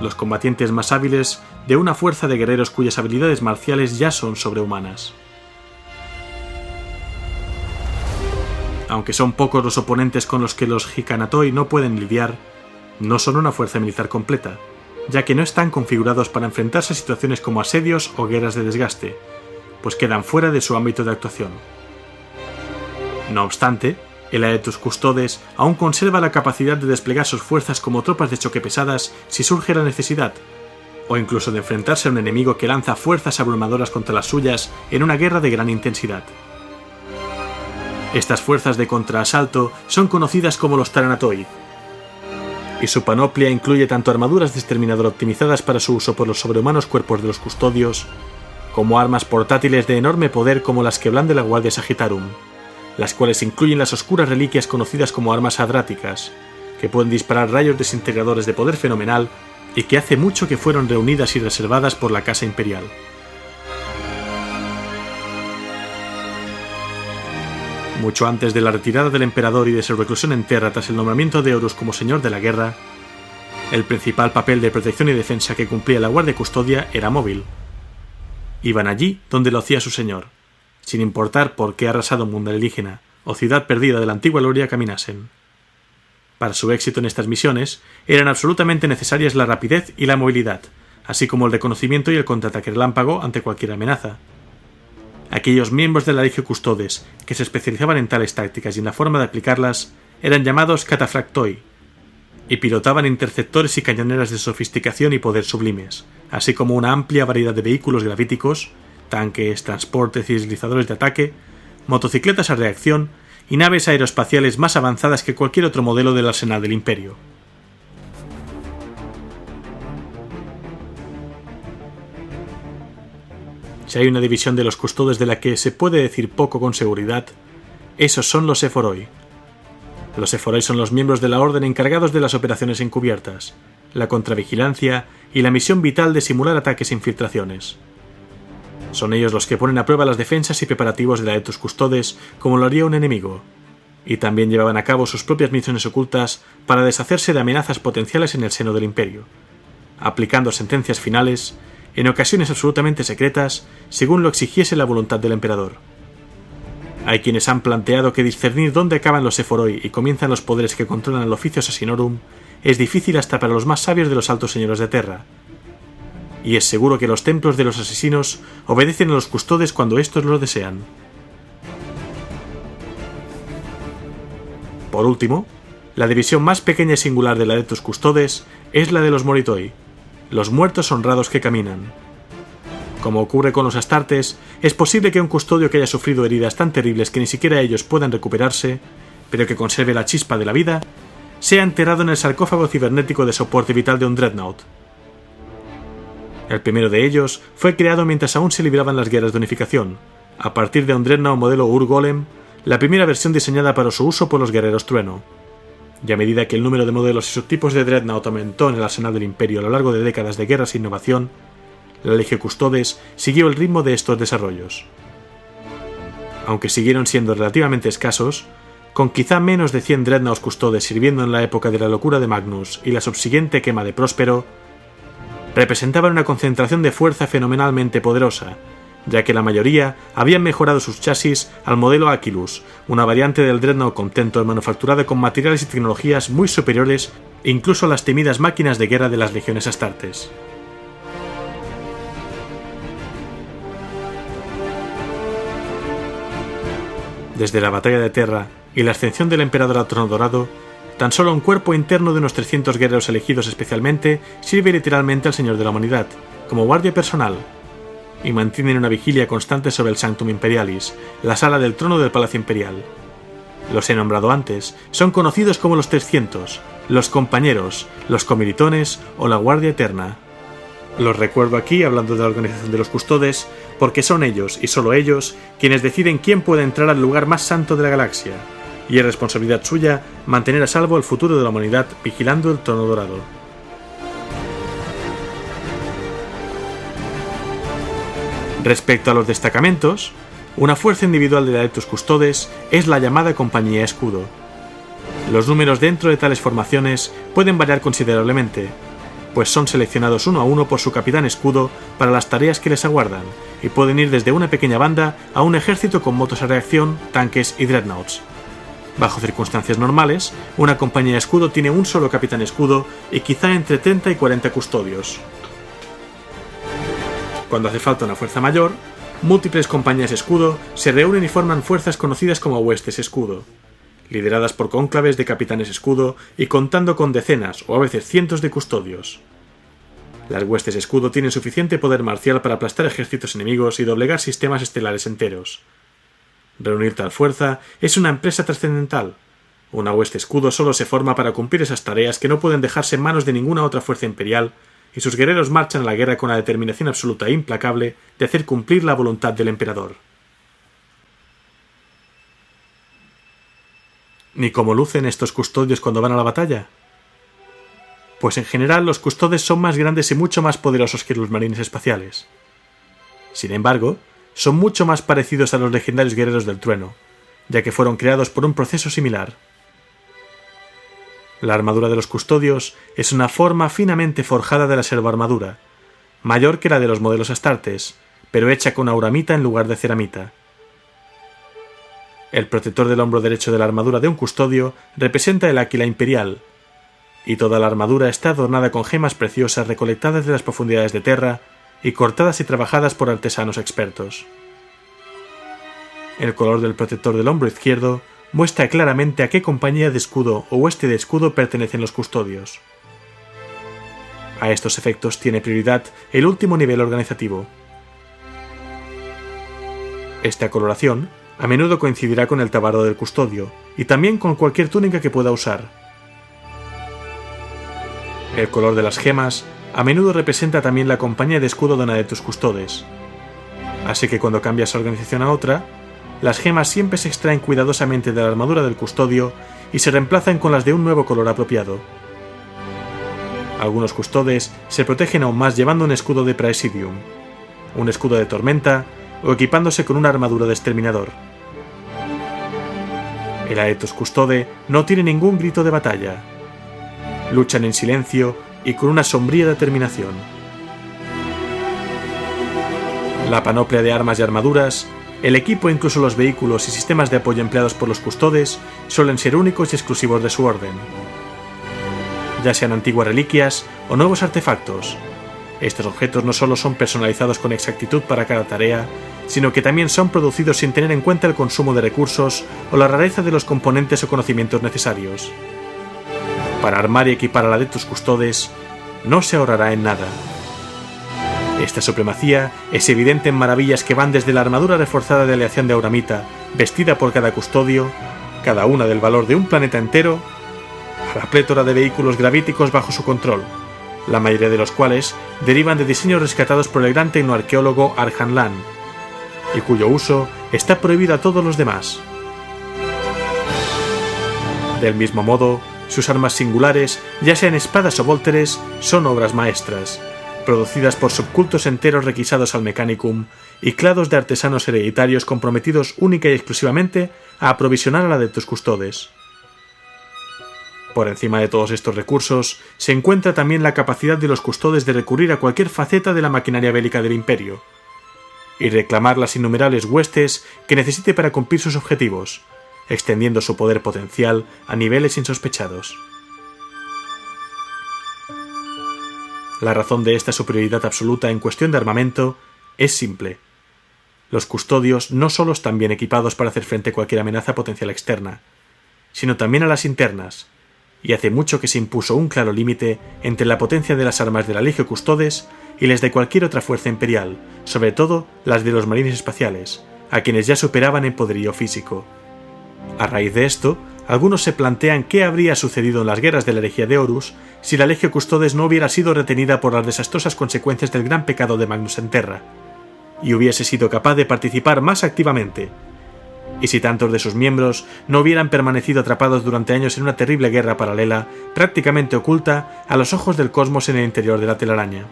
los combatientes más hábiles de una fuerza de guerreros cuyas habilidades marciales ya son sobrehumanas. Aunque son pocos los oponentes con los que los Hikanatoi no pueden lidiar, no son una fuerza militar completa, ya que no están configurados para enfrentarse a situaciones como asedios o guerras de desgaste, pues quedan fuera de su ámbito de actuación. No obstante, el Aetus Custodes aún conserva la capacidad de desplegar sus fuerzas como tropas de choque pesadas si surge la necesidad, o incluso de enfrentarse a un enemigo que lanza fuerzas abrumadoras contra las suyas en una guerra de gran intensidad. Estas fuerzas de contraasalto son conocidas como los Taranatoi, y su panoplia incluye tanto armaduras de exterminador optimizadas para su uso por los sobrehumanos cuerpos de los custodios, como armas portátiles de enorme poder como las que blande la Guardia Sagittarum, las cuales incluyen las oscuras reliquias conocidas como armas adráticas, que pueden disparar rayos desintegradores de poder fenomenal y que hace mucho que fueron reunidas y reservadas por la Casa Imperial. Mucho antes de la retirada del emperador y de su reclusión en Terra tras el nombramiento de Horus como señor de la guerra, el principal papel de protección y defensa que cumplía la Guardia Custodia era móvil. Iban allí donde lo hacía su señor, sin importar por qué arrasado mundo alienígena o ciudad perdida de la antigua gloria caminasen. Para su éxito en estas misiones eran absolutamente necesarias la rapidez y la movilidad, así como el reconocimiento y el contraataque relámpago ante cualquier amenaza. Aquellos miembros de la Legio Custodes que se especializaban en tales tácticas y en la forma de aplicarlas eran llamados catafractoi, y pilotaban interceptores y cañoneras de sofisticación y poder sublimes, así como una amplia variedad de vehículos gravíticos, tanques, transportes y deslizadores de ataque, motocicletas a reacción y naves aeroespaciales más avanzadas que cualquier otro modelo del arsenal del Imperio. Si hay una división de los custodes de la que se puede decir poco con seguridad, esos son los Ephoroi. Los Ephoroi son los miembros de la Orden encargados de las operaciones encubiertas, la contravigilancia y la misión vital de simular ataques e infiltraciones. Son ellos los que ponen a prueba las defensas y preparativos de la Aetus Custodes como lo haría un enemigo, y también llevaban a cabo sus propias misiones ocultas para deshacerse de amenazas potenciales en el seno del Imperio, aplicando sentencias finales, en ocasiones absolutamente secretas, según lo exigiese la voluntad del emperador. Hay quienes han planteado que discernir dónde acaban los Ephoroi y comienzan los poderes que controlan el Officio Assassinorum es difícil hasta para los más sabios de los altos señores de Terra, y es seguro que los templos de los asesinos obedecen a los custodes cuando éstos lo desean. Por último, la división más pequeña y singular de la Aetus Custodes es la de los Moritoi, los muertos honrados que caminan. Como ocurre con los Astartes, es posible que un custodio que haya sufrido heridas tan terribles que ni siquiera ellos puedan recuperarse, pero que conserve la chispa de la vida, sea enterrado en el sarcófago cibernético de soporte vital de un Dreadnought. El primero de ellos fue creado mientras aún se libraban las guerras de unificación, a partir de un Dreadnought modelo Ur-Golem, la primera versión diseñada para su uso por los guerreros trueno. Y a medida que el número de modelos y subtipos de Dreadnought aumentó en el arsenal del Imperio a lo largo de décadas de guerras e innovación, la Legio Custodes siguió el ritmo de estos desarrollos. Aunque siguieron siendo relativamente escasos, con quizá menos de 100 Dreadnoughts custodes sirviendo en la época de la locura de Magnus y la subsiguiente quema de Próspero, representaban una concentración de fuerza fenomenalmente poderosa, ya que la mayoría habían mejorado sus chasis al modelo Aquilus, una variante del Dreadnought Contemptor manufacturada con materiales y tecnologías muy superiores incluso a las temidas máquinas de guerra de las legiones astartes. Desde la batalla de Terra y la ascensión del emperador al trono dorado, tan solo un cuerpo interno de unos 300 guerreros elegidos especialmente sirve literalmente al Señor de la Humanidad, como guardia personal, y mantienen una vigilia constante sobre el Sanctum Imperialis, la sala del trono del Palacio Imperial. Los he nombrado antes, son conocidos como los 300, los compañeros, los comilitones o la Guardia Eterna. Los recuerdo aquí hablando de la organización de los custodes, porque son ellos y solo ellos quienes deciden quién puede entrar al lugar más santo de la galaxia, y es responsabilidad suya mantener a salvo el futuro de la humanidad vigilando el trono dorado. Respecto a los destacamentos, una fuerza individual de Adeptus Custodes es la llamada Compañía Escudo. Los números dentro de tales formaciones pueden variar considerablemente, pues son seleccionados uno a uno por su capitán escudo para las tareas que les aguardan, y pueden ir desde una pequeña banda a un ejército con motos a reacción, tanques y dreadnoughts. Bajo circunstancias normales, una compañía escudo tiene un solo capitán escudo y quizá entre 30 y 40 custodios. Cuando hace falta una fuerza mayor, múltiples compañías escudo se reúnen y forman fuerzas conocidas como huestes escudo, lideradas por cónclaves de capitanes escudo y contando con decenas o a veces cientos de custodios. Las huestes escudo tienen suficiente poder marcial para aplastar ejércitos enemigos y doblegar sistemas estelares enteros. Reunir tal fuerza es una empresa trascendental. Una hueste escudo solo se forma para cumplir esas tareas que no pueden dejarse en manos de ninguna otra fuerza imperial, y sus guerreros marchan a la guerra con la determinación absoluta e implacable de hacer cumplir la voluntad del emperador. ¿Ni cómo lucen estos custodios cuando van a la batalla? Pues en general los custodes son más grandes y mucho más poderosos que los marines espaciales. Sin embargo, son mucho más parecidos a los legendarios guerreros del trueno, ya que fueron creados por un proceso similar. La armadura de los custodios es una forma finamente forjada de la servoarmadura, mayor que la de los modelos astartes, pero hecha con auramita en lugar de ceramita. El protector del hombro derecho de la armadura de un custodio representa el águila imperial, y toda la armadura está adornada con gemas preciosas recolectadas de las profundidades de Terra y cortadas y trabajadas por artesanos expertos. El color del protector del hombro izquierdo muestra claramente a qué compañía de escudo o hueste de escudo pertenecen los custodios. A estos efectos tiene prioridad el último nivel organizativo. Esta coloración a menudo coincidirá con el tabardo del custodio y también con cualquier túnica que pueda usar. El color de las gemas a menudo representa también la compañía de escudo de una de tus custodes. Así que cuando cambias organización a otra, las gemas siempre se extraen cuidadosamente de la armadura del custodio y se reemplazan con las de un nuevo color apropiado. Algunos custodes se protegen aún más llevando un escudo de Praesidium, un escudo de tormenta o equipándose con una armadura de exterminador. El Aetos Custode no tiene ningún grito de batalla. Luchan en silencio y con una sombría determinación. La panoplia de armas y armaduras, el equipo e incluso los vehículos y sistemas de apoyo empleados por los custodes suelen ser únicos y exclusivos de su orden. Ya sean antiguas reliquias o nuevos artefactos, estos objetos no solo son personalizados con exactitud para cada tarea, sino que también son producidos sin tener en cuenta el consumo de recursos o la rareza de los componentes o conocimientos necesarios. Para armar y equipar a la Adeptus Custodes no se ahorrará en nada. Esta supremacía es evidente en maravillas que van desde la armadura reforzada de aleación de auramita, vestida por cada custodio, cada una del valor de un planeta entero, a la plétora de vehículos gravíticos bajo su control, la mayoría de los cuales derivan de diseños rescatados por el gran tecnoarqueólogo Arjan Lan, y cuyo uso está prohibido a todos los demás. Del mismo modo, sus armas singulares, ya sean espadas o vólteres, son obras maestras, producidas por subcultos enteros requisados al Mechanicum y clados de artesanos hereditarios comprometidos única y exclusivamente a aprovisionar al Adeptus Custodes. Por encima de todos estos recursos, se encuentra también la capacidad de los custodes de recurrir a cualquier faceta de la maquinaria bélica del Imperio, y reclamar las innumerables huestes que necesite para cumplir sus objetivos, extendiendo su poder potencial a niveles insospechados. La razón de esta superioridad absoluta en cuestión de armamento es simple. Los custodios no solo están bien equipados para hacer frente a cualquier amenaza potencial externa, sino también a las internas, y hace mucho que se impuso un claro límite entre la potencia de las armas de la Legio Custodes y las de cualquier otra fuerza imperial, sobre todo las de los marines espaciales, a quienes ya superaban en poderío físico. A raíz de esto, algunos se plantean qué habría sucedido en las guerras de la herejía de Horus si la Legio Custodes no hubiera sido retenida por las desastrosas consecuencias del gran pecado de Magnus en Terra, y hubiese sido capaz de participar más activamente, y si tantos de sus miembros no hubieran permanecido atrapados durante años en una terrible guerra paralela, prácticamente oculta a los ojos del cosmos en el interior de la telaraña.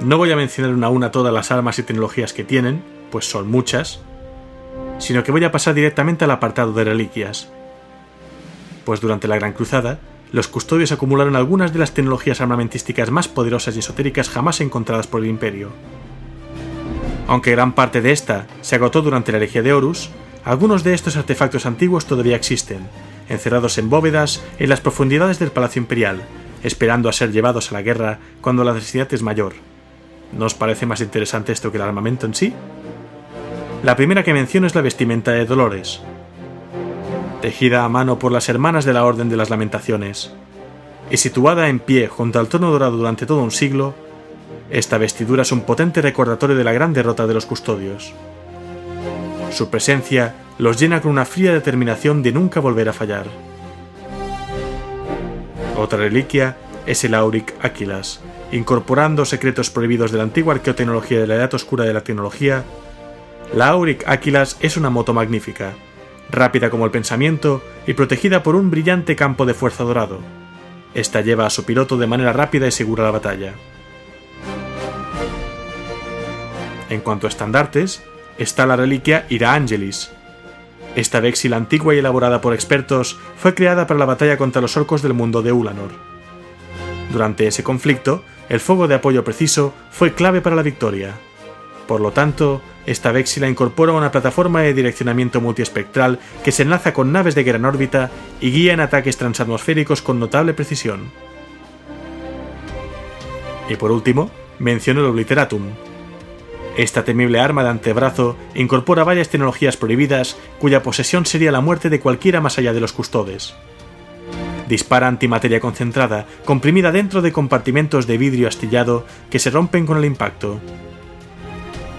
No voy a mencionar una a una todas las armas y tecnologías que tienen, pues son muchas, sino que voy a pasar directamente al apartado de reliquias. Pues durante la Gran Cruzada, los custodios acumularon algunas de las tecnologías armamentísticas más poderosas y esotéricas jamás encontradas por el Imperio. Aunque gran parte de esta se agotó durante la herejía de Horus, algunos de estos artefactos antiguos todavía existen, encerrados en bóvedas en las profundidades del Palacio Imperial, esperando a ser llevados a la guerra cuando la necesidad es mayor. ¿No os parece más interesante esto que el armamento en sí? La primera que menciono es la vestimenta de Dolores, tejida a mano por las hermanas de la Orden de las Lamentaciones, y situada en pie junto al trono dorado durante todo un siglo. Esta vestidura es un potente recordatorio de la gran derrota de los custodios. Su presencia los llena con una fría determinación de nunca volver a fallar. Otra reliquia es el Auric Aquilas, incorporando secretos prohibidos de la antigua arqueotecnología de la Edad Oscura de la tecnología. La Auric Aquilas es una moto magnífica, rápida como el pensamiento y protegida por un brillante campo de fuerza dorado. Esta lleva a su piloto de manera rápida y segura a la batalla. En cuanto a estandartes, está la reliquia Ira Angelis. Esta véxila antigua y elaborada por expertos fue creada para la batalla contra los orcos del mundo de Ulanor. Durante ese conflicto, el fuego de apoyo preciso fue clave para la victoria. Por lo tanto, esta véxila incorpora una plataforma de direccionamiento multiespectral que se enlaza con naves de guerra en órbita y guía en ataques transatmosféricos con notable precisión. Y por último, menciono el Obliteratum. Esta temible arma de antebrazo incorpora varias tecnologías prohibidas cuya posesión sería la muerte de cualquiera más allá de los custodes. Dispara antimateria concentrada, comprimida dentro de compartimentos de vidrio astillado que se rompen con el impacto.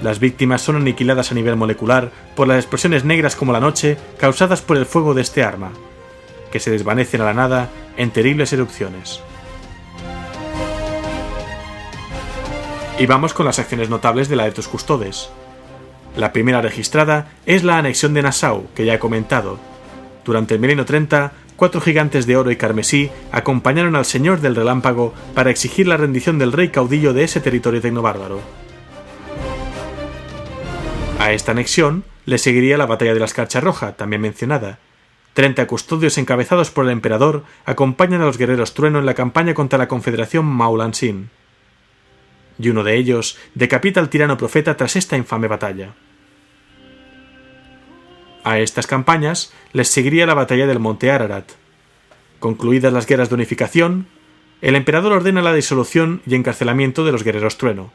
Las víctimas son aniquiladas a nivel molecular por las explosiones negras como la noche causadas por el fuego de este arma, que se desvanecen a la nada en terribles erupciones. Y vamos con las acciones notables de la Adeptus Custodes. La primera registrada es la anexión de Nassau, que ya he comentado. Durante el milenio 30, 4 gigantes de oro y carmesí acompañaron al Señor del Relámpago para exigir la rendición del rey caudillo de ese territorio tecnobárbaro. A esta anexión le seguiría la batalla de la Escarcha Roja, también mencionada. 30 custodios encabezados por el emperador acompañan a los guerreros Trueno en la campaña contra la Confederación Maulan Sin. Y uno de ellos decapita al tirano profeta tras esta infame batalla. A estas campañas les seguiría la batalla del Monte Ararat. Concluidas las guerras de unificación, el emperador ordena la disolución y encarcelamiento de los guerreros Trueno.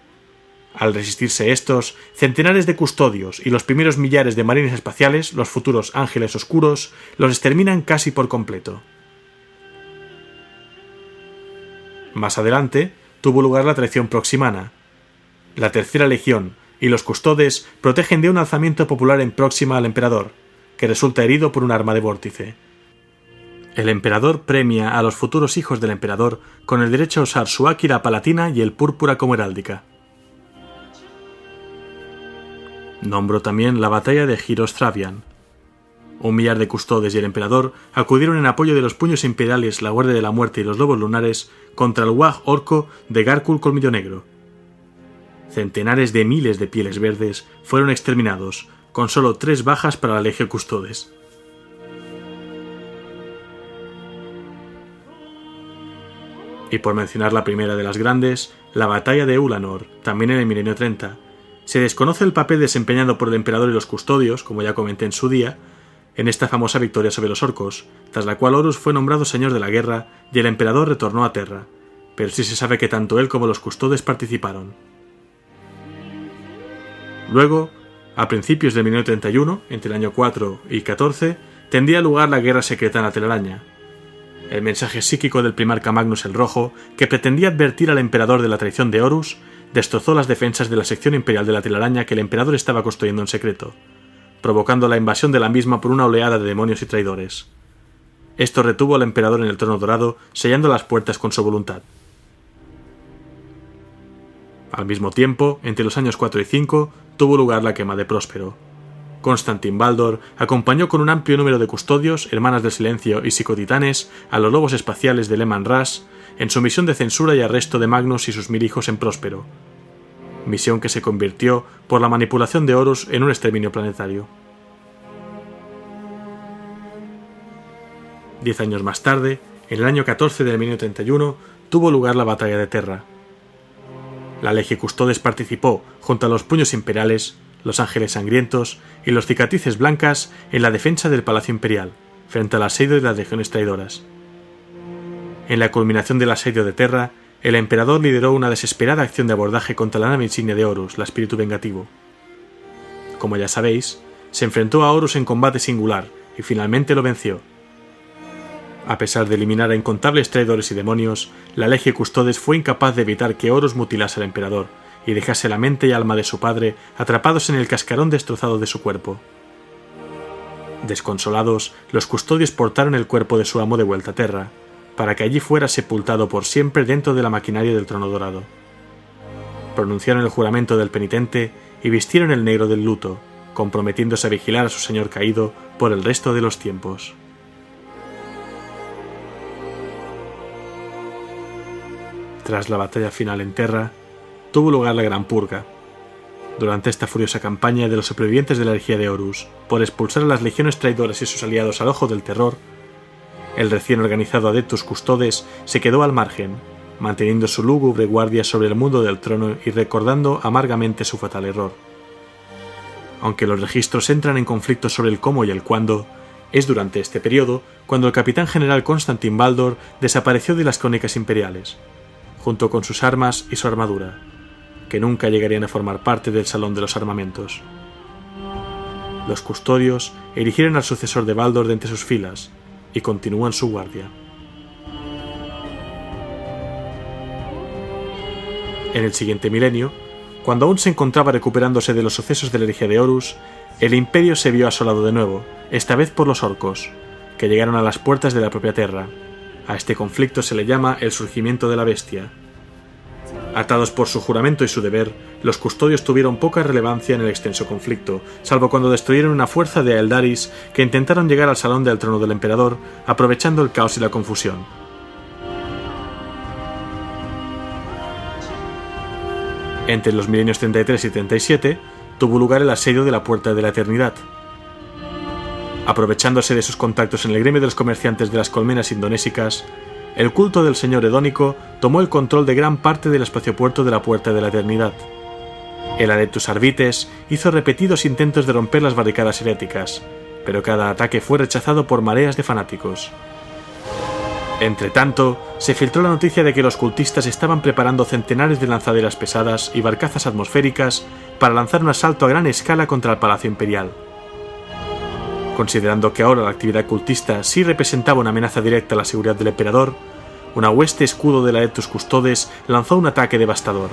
Al resistirse estos, centenares de custodios y los primeros millares de marines espaciales, los futuros ángeles oscuros, los exterminan casi por completo. Más adelante, tuvo lugar la traición proximana. La Tercera Legión y los custodes protegen de un alzamiento popular en Próxima al emperador, que resulta herido por un arma de vórtice. El emperador premia a los futuros hijos del emperador con el derecho a usar su áquila palatina y el púrpura como heráldica. Nombró también la batalla de Girostravian. 1 millar de custodes y el emperador acudieron en apoyo de los puños imperiales, la Guardia de la Muerte y los Lobos Lunares contra el Wag orco de Garkul Colmillo Negro. Centenares de miles de pieles verdes fueron exterminados, con solo 3 bajas para la Legio Custodes. Y por mencionar la primera de las grandes, la batalla de Ulanor, también en el milenio 30. Se desconoce el papel desempeñado por el emperador y los custodios, como ya comenté en su día, en esta famosa victoria sobre los orcos, tras la cual Horus fue nombrado señor de la guerra y el emperador retornó a Terra, pero sí se sabe que tanto él como los custodes participaron. Luego, a principios del milenio 31, entre el año 4 y 14, tendría lugar la guerra secreta en la telaraña. El mensaje psíquico del primarca Magnus el Rojo, que pretendía advertir al emperador de la traición de Horus, destrozó las defensas de la sección imperial de la telaraña que el emperador estaba construyendo en secreto, provocando la invasión de la misma por una oleada de demonios y traidores. Esto retuvo al emperador en el trono dorado, sellando las puertas con su voluntad. Al mismo tiempo, entre los años 4 y 5, tuvo lugar la quema de Próspero. Constantin Baldor acompañó con un amplio número de custodios, hermanas del silencio y psicotitanes a los lobos espaciales de Leman Russ en su misión de censura y arresto de Magnus y sus 1000 hijos en Próspero. Misión que se convirtió, por la manipulación de Horus, en un exterminio planetario. 10 años más tarde, en el año 14 del milenio 31, tuvo lugar la batalla de Terra. La Legio Custodes participó, junto a los puños imperiales, los ángeles sangrientos y los cicatrices blancas, en la defensa del Palacio Imperial, frente al asedio de las legiones traidoras. En la culminación del asedio de Terra, el emperador lideró una desesperada acción de abordaje contra la nave insignia de Horus, la Espíritu Vengativo. Como ya sabéis, se enfrentó a Horus en combate singular y finalmente lo venció. A pesar de eliminar a incontables traidores y demonios, la Legio Custodes fue incapaz de evitar que Horus mutilase al emperador y dejase la mente y alma de su padre atrapados en el cascarón destrozado de su cuerpo. Desconsolados, los custodios portaron el cuerpo de su amo de vuelta a Terra, para que allí fuera sepultado por siempre dentro de la maquinaria del trono dorado. Pronunciaron el juramento del penitente y vistieron el negro del luto, comprometiéndose a vigilar a su señor caído por el resto de los tiempos. Tras la batalla final en Terra, tuvo lugar la Gran Purga. Durante esta furiosa campaña de los supervivientes de la herejía de Horus, por expulsar a las legiones traidoras y sus aliados al ojo del terror, el recién organizado Adeptus Custodes se quedó al margen, manteniendo su lúgubre guardia sobre el mundo del trono y recordando amargamente su fatal error. Aunque los registros entran en conflicto sobre el cómo y el cuándo, es durante este periodo cuando el capitán general Constantin Baldor desapareció de las crónicas imperiales, junto con sus armas y su armadura, que nunca llegarían a formar parte del Salón de los Armamentos. Los custodios erigieron al sucesor de Baldor de entre sus filas y continúan su guardia. En el siguiente milenio, cuando aún se encontraba recuperándose de los sucesos de la herejía de Horus, el imperio se vio asolado de nuevo, esta vez por los orcos, que llegaron a las puertas de la propia Terra. A este conflicto se le llama el surgimiento de la bestia. Atados por su juramento y su deber, los custodios tuvieron poca relevancia en el extenso conflicto, salvo cuando destruyeron una fuerza de Aeldaris que intentaron llegar al salón del trono del emperador, aprovechando el caos y la confusión. Entre los milenios 33 y 37, tuvo lugar el asedio de la Puerta de la Eternidad. Aprovechándose de sus contactos en el gremio de los comerciantes de las colmenas indonésicas, el culto del señor hedónico tomó el control de gran parte del espaciopuerto de la Puerta de la Eternidad. El Adeptus Arbites hizo repetidos intentos de romper las barricadas heréticas, pero cada ataque fue rechazado por mareas de fanáticos. Entretanto, se filtró la noticia de que los cultistas estaban preparando centenares de lanzaderas pesadas y barcazas atmosféricas para lanzar un asalto a gran escala contra el Palacio Imperial. Considerando que ahora la actividad cultista sí representaba una amenaza directa a la seguridad del emperador, una hueste escudo de la Adeptus Custodes lanzó un ataque devastador.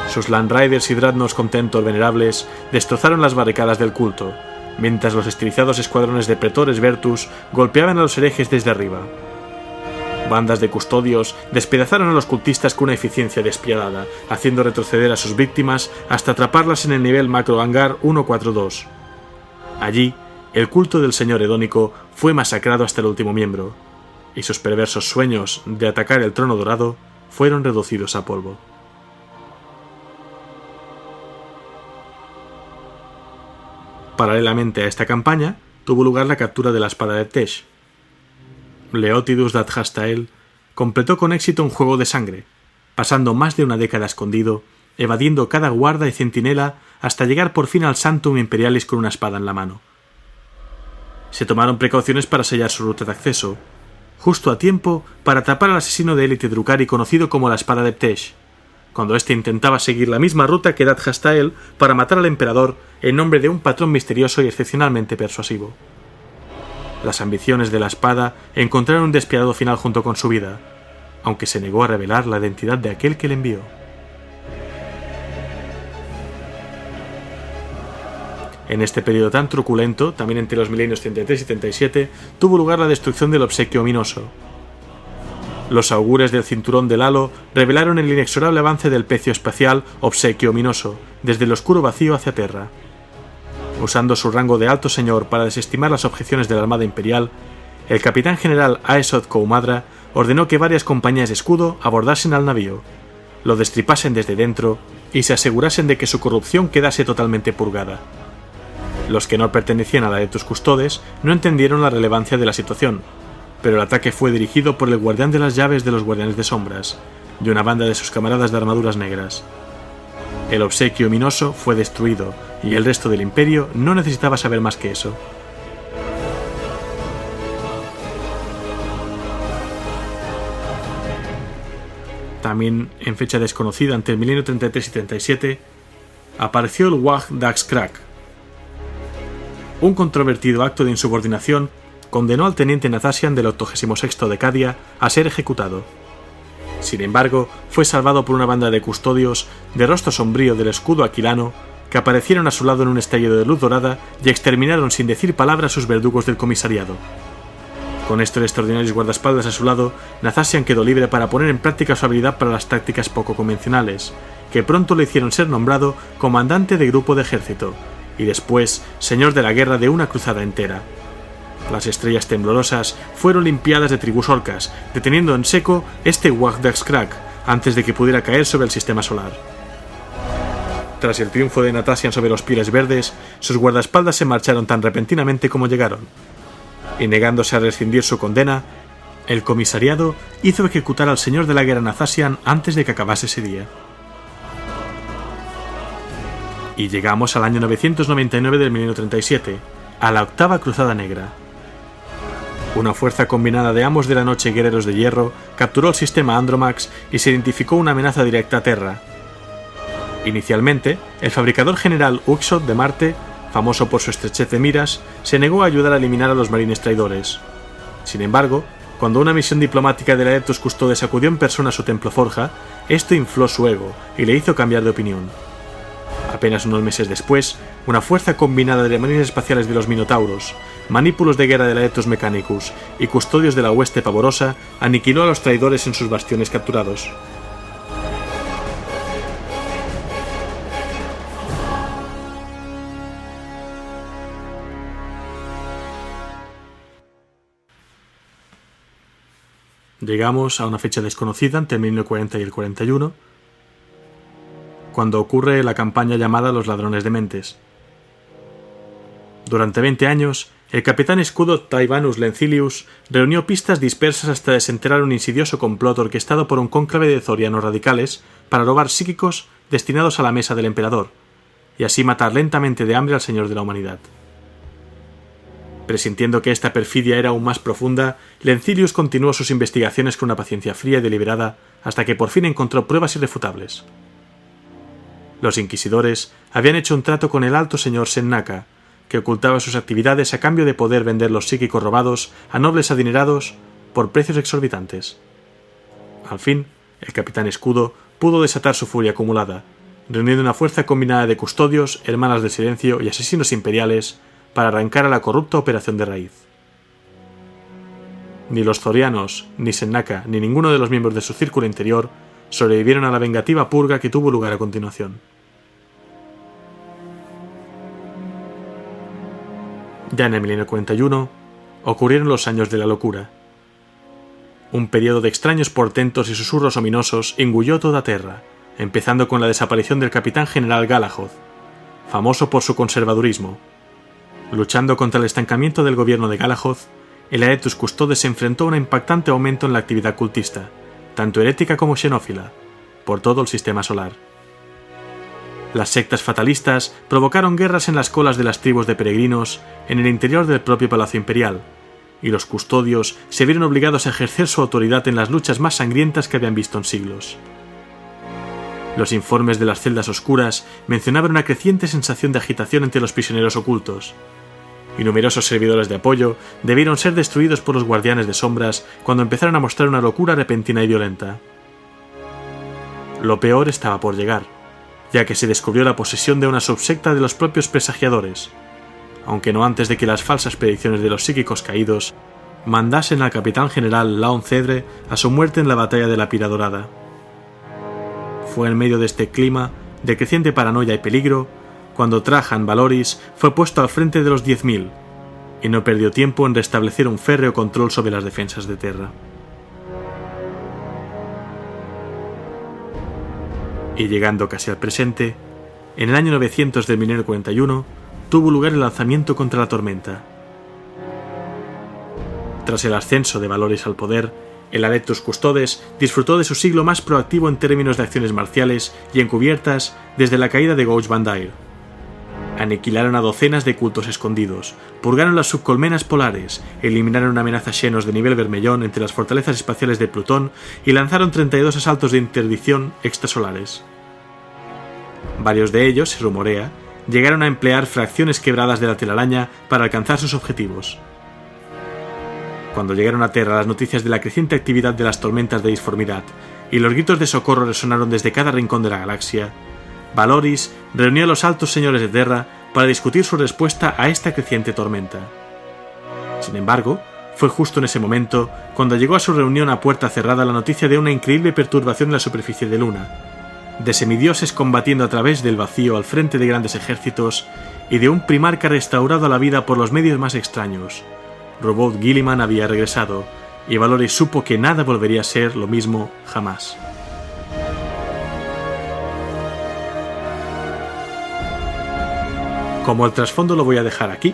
Sus Landriders y Dreadnoughts Contentor venerables destrozaron las barricadas del culto, mientras los estilizados escuadrones de pretores Vertus golpeaban a los herejes desde arriba. Bandas de custodios despedazaron a los cultistas con una eficiencia despiadada, haciendo retroceder a sus víctimas hasta atraparlas en el nivel macro hangar 142. Allí, el culto del señor hedónico fue masacrado hasta el último miembro, y sus perversos sueños de atacar el trono dorado fueron reducidos a polvo. Paralelamente a esta campaña, tuvo lugar la captura de la espada de Tesh. Leótidus Dadhastael completó con éxito un juego de sangre, pasando más de una década escondido, evadiendo cada guarda y centinela hasta llegar por fin al Sanctum Imperialis con una espada en la mano. Se tomaron precauciones para sellar su ruta de acceso, justo a tiempo para atrapar al asesino de élite Drukhari conocido como la espada de Tesh, cuando éste intentaba seguir la misma ruta que Dadhastael para matar al emperador en nombre de un patrón misterioso y excepcionalmente persuasivo. Las ambiciones de la espada encontraron un despiadado final junto con su vida, aunque se negó a revelar la identidad de aquel que le envió. En este periodo tan truculento, también entre los milenios 33 y 37, tuvo lugar la destrucción del obsequio ominoso. Los augures del cinturón del halo revelaron el inexorable avance del pecio espacial obsequio ominoso, desde el oscuro vacío hacia Terra. Usando su rango de alto señor para desestimar las objeciones de la Armada Imperial, el capitán general Aesod Koumadra ordenó que varias compañías de escudo abordasen al navío, lo destripasen desde dentro y se asegurasen de que su corrupción quedase totalmente purgada. Los que no pertenecían a la Adeptus Custodes no entendieron la relevancia de la situación, pero el ataque fue dirigido por el guardián de las llaves de los Guardianes de Sombras, de una banda de sus camaradas de armaduras negras. El obsequio ominoso fue destruido, y el resto del Imperio no necesitaba saber más que eso. También, en fecha desconocida entre el milenio 33 y 37, apareció el Wag Daxcrack. Un controvertido acto de insubordinación condenó al teniente Nathasian del 86º de Cadia a ser ejecutado. Sin embargo, fue salvado por una banda de custodios de rostro sombrío del escudo aquilano que aparecieron a su lado en un estallido de luz dorada y exterminaron sin decir palabra a sus verdugos del comisariado. Con estos extraordinarios guardaespaldas a su lado, Nathasian quedó libre para poner en práctica su habilidad para las tácticas poco convencionales, que pronto le hicieron ser nombrado comandante de grupo de ejército, y después señor de la guerra de una cruzada entera. Las estrellas temblorosas fueron limpiadas de tribus orcas, deteniendo en seco este Wag Daxcrack antes de que pudiera caer sobre el sistema solar. Tras el triunfo de Nathasian sobre los Pieles Verdes, sus guardaespaldas se marcharon tan repentinamente como llegaron, y negándose a rescindir su condena, el comisariado hizo ejecutar al señor de la guerra Nathasian antes de que acabase ese día. Y llegamos al año 999 del milenio 37, a la octava Cruzada Negra. Una fuerza combinada de amos de la noche y guerreros de hierro capturó el sistema Andromax y se identificó una amenaza directa a Terra. Inicialmente, el fabricador general Uxod de Marte, famoso por su estrechez de miras, se negó a ayudar a eliminar a los marines traidores. Sin embargo, cuando una misión diplomática de la Adeptus Custodes acudió en persona a su templo forja, esto infló su ego y le hizo cambiar de opinión. Apenas unos meses después, una fuerza combinada de marines espaciales de los Minotauros, manípulos de guerra del Adeptus Mechanicus y custodios de la hueste pavorosa aniquiló a los traidores en sus bastiones capturados. Llegamos a una fecha desconocida entre el 1940 y el 41, cuando ocurre la campaña llamada Los Ladrones de Mentes. Durante 20 años, el capitán escudo Taivanus Lencilius reunió pistas dispersas hasta desenterrar un insidioso complot orquestado por un cónclave de zorianos radicales para robar psíquicos destinados a la mesa del emperador, y así matar lentamente de hambre al señor de la humanidad. Presintiendo que esta perfidia era aún más profunda, Lencilius continuó sus investigaciones con una paciencia fría y deliberada hasta que por fin encontró pruebas irrefutables. Los inquisidores habían hecho un trato con el alto señor Sennaka, que ocultaba sus actividades a cambio de poder vender los psíquicos robados a nobles adinerados por precios exorbitantes. Al fin, el capitán escudo pudo desatar su furia acumulada, reuniendo una fuerza combinada de custodios, hermanas del silencio y asesinos imperiales para arrancar a la corrupta operación de raíz. Ni los zorianos, ni Sennaka, ni ninguno de los miembros de su círculo interior sobrevivieron a la vengativa purga que tuvo lugar a continuación. Ya en el milenio 41 ocurrieron los años de la locura. Un periodo de extraños portentos y susurros ominosos engulló toda Terra, empezando con la desaparición del capitán general Galahoth, famoso por su conservadurismo, Luchando contra el estancamiento del gobierno de Galahoth, el Adeptus Custodes se enfrentó a un impactante aumento en la actividad cultista, tanto herética como xenófila, por todo el sistema solar. Las sectas fatalistas provocaron guerras en las colas de las tribus de peregrinos en el interior del propio Palacio Imperial, y los custodios se vieron obligados a ejercer su autoridad en las luchas más sangrientas que habían visto en siglos. Los informes de las celdas oscuras mencionaban una creciente sensación de agitación entre los prisioneros ocultos, y numerosos servidores de apoyo debieron ser destruidos por los guardianes de sombras cuando empezaron a mostrar una locura repentina y violenta. Lo peor estaba por llegar, ya que se descubrió la posesión de una subsecta de los propios presagiadores, aunque no antes de que las falsas predicciones de los psíquicos caídos mandasen al capitán general Laon Cedre a su muerte en la batalla de la Pira Dorada. Fue en medio de este clima de creciente paranoia y peligro cuando Trajan Valoris fue puesto al frente de los 10.000 y no perdió tiempo en restablecer un férreo control sobre las defensas de Terra. Y llegando casi al presente, en el año 900 del 1041 tuvo lugar el lanzamiento contra la tormenta. Tras el ascenso de Valoris al poder, el Adeptus Custodes disfrutó de su siglo más proactivo en términos de acciones marciales y encubiertas desde la caída de Gouch Bandair. Aniquilaron a docenas de cultos escondidos, purgaron las subcolmenas polares, eliminaron amenazas llenos de nivel vermellón entre las fortalezas espaciales de Plutón y lanzaron 32 asaltos de interdicción extrasolares. Varios de ellos, se rumorea, llegaron a emplear fracciones quebradas de la telaraña para alcanzar sus objetivos. Cuando llegaron a Terra las noticias de la creciente actividad de las tormentas de disformidad y los gritos de socorro resonaron desde cada rincón de la galaxia, Valoris reunió a los altos señores de Terra para discutir su respuesta a esta creciente tormenta. Sin embargo, fue justo en ese momento cuando llegó a su reunión a puerta cerrada la noticia de una increíble perturbación en la superficie de Luna, de semidioses combatiendo a través del vacío al frente de grandes ejércitos y de un primarca restaurado a la vida por los medios más extraños. Robot Guilliman había regresado, y Valoris supo que nada volvería a ser lo mismo jamás. Como el trasfondo lo voy a dejar aquí.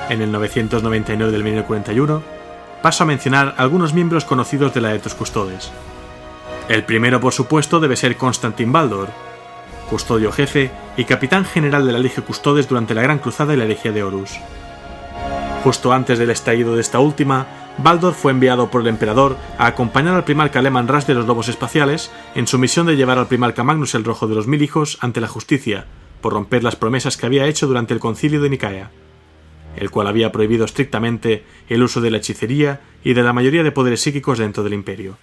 En el 999 del 1041 paso a mencionar algunos miembros conocidos de la Adeptus Custodes. El primero, por supuesto, debe ser Constantin Baldor, custodio jefe y capitán general de la Legión Custodes durante la Gran Cruzada y la herejía de Horus. Justo antes del estallido de esta última, Baldor fue enviado por el emperador a acompañar al primarca Leman Rush de los Lobos Espaciales en su misión de llevar al primarca Magnus el Rojo de los Mil Hijos ante la justicia, por romper las promesas que había hecho durante el concilio de Nicea, el cual había prohibido estrictamente el uso de la hechicería y de la mayoría de poderes psíquicos dentro del imperio.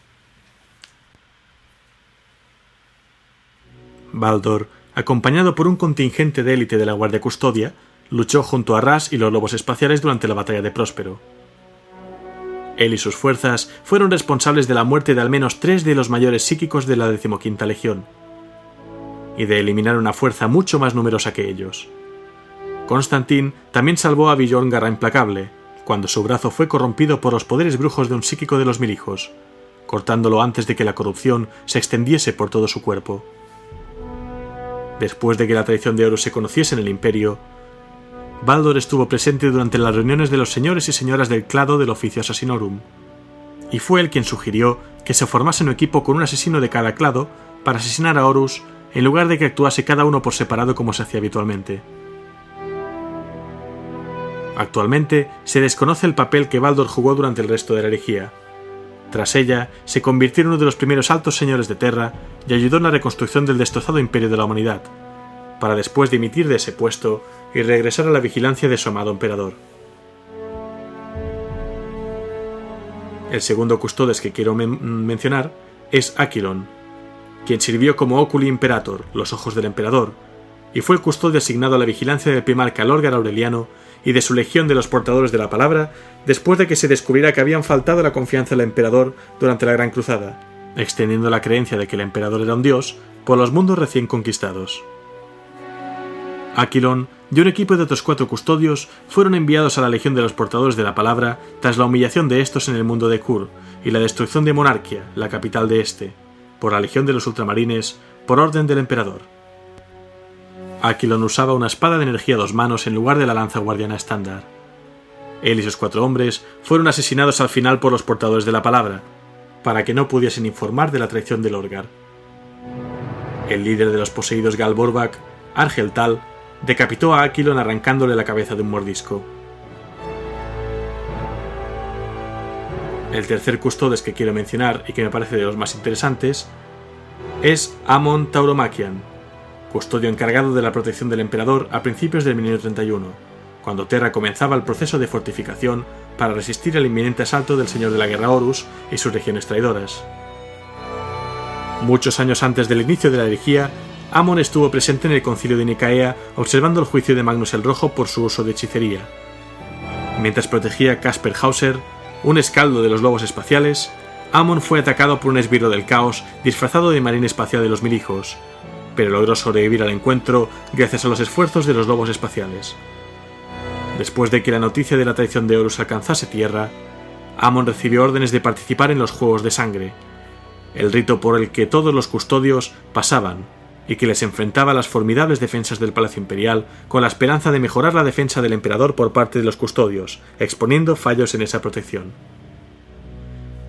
Baldor, acompañado por un contingente de élite de la Guardia Custodia, luchó junto a Rush y los Lobos Espaciales durante la batalla de Próspero. Él y sus fuerzas fueron responsables de la muerte de al menos 3 de los mayores psíquicos de la 15ª Legión, y de eliminar una fuerza mucho más numerosa que ellos. Constantin también salvó a Bjorn Garra Implacable, cuando su brazo fue corrompido por los poderes brujos de un psíquico de los Mil Hijos, cortándolo antes de que la corrupción se extendiese por todo su cuerpo. Después de que la traición de Horus se conociese en el Imperio, Baldor estuvo presente durante las reuniones de los señores y señoras del clado del Oficio Assassinorum, y fue él quien sugirió que se formase un equipo con un asesino de cada clado para asesinar a Horus en lugar de que actuase cada uno por separado como se hacía habitualmente. Actualmente se desconoce el papel que Baldor jugó durante el resto de la herejía. Tras ella, se convirtió en uno de los primeros altos señores de Terra y ayudó en la reconstrucción del destrozado imperio de la humanidad, para después dimitir de ese puesto y regresar a la vigilancia de su amado emperador. El segundo custodes que quiero mencionar es Aquilon, quien sirvió como Oculi Imperator, los ojos del emperador, y fue el custodio asignado a la vigilancia del primarca Lorgar Aureliano y de su legión de los portadores de la palabra, después de que se descubriera que habían faltado la confianza del emperador durante la Gran Cruzada, extendiendo la creencia de que el emperador era un dios por los mundos recién conquistados. Aquilon y un equipo de otros 4 custodios fueron enviados a la legión de los portadores de la palabra tras la humillación de estos en el mundo de Kur y la destrucción de Monarquia, la capital de este, por la legión de los ultramarines, por orden del emperador. Aquilon usaba una espada de energía a 2 manos en lugar de la lanza guardiana estándar. Él y sus 4 hombres fueron asesinados al final por los portadores de la palabra, para que no pudiesen informar de la traición de Lorgar. El líder de los poseídos Galborback, Argel Tal, decapitó a Aquilon arrancándole la cabeza de un mordisco. El tercer custodes que quiero mencionar, y que me parece de los más interesantes, es Amon Tauromachian, custodio encargado de la protección del emperador a principios del milenio 31, cuando Terra comenzaba el proceso de fortificación para resistir al inminente asalto del señor de la guerra Horus y sus regiones traidoras. Muchos años antes del inicio de la herejía, Amon estuvo presente en el concilio de Nicea observando el juicio de Magnus el Rojo por su uso de hechicería. Mientras protegía a Casper Hauser, un escaldo de los lobos espaciales, Amon fue atacado por un esbirro del caos disfrazado de marín espacial de los Milijos, pero logró sobrevivir al encuentro gracias a los esfuerzos de los lobos espaciales. Después de que la noticia de la traición de Horus alcanzase tierra, Amon recibió órdenes de participar en los Juegos de Sangre, el rito por el que todos los custodios pasaban y que les enfrentaba a las formidables defensas del Palacio Imperial con la esperanza de mejorar la defensa del emperador por parte de los custodios, exponiendo fallos en esa protección.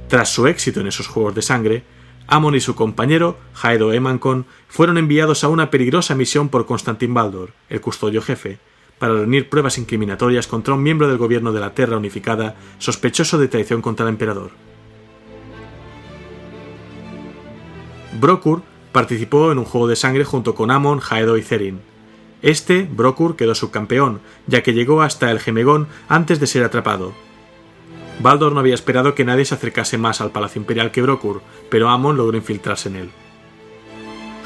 Tras su éxito en esos Juegos de Sangre, Amon y su compañero, Haedo Emancon, fueron enviados a una peligrosa misión por Constantin Baldor, el custodio jefe, para reunir pruebas incriminatorias contra un miembro del gobierno de la Terra Unificada sospechoso de traición contra el emperador. Brokur participó en un juego de sangre junto con Amon, Haedo y Therin. Brokur, quedó subcampeón, ya que llegó hasta el Gemegón antes de ser atrapado. Baldor no había esperado que nadie se acercase más al Palacio Imperial que Brokur, pero Amon logró infiltrarse en él.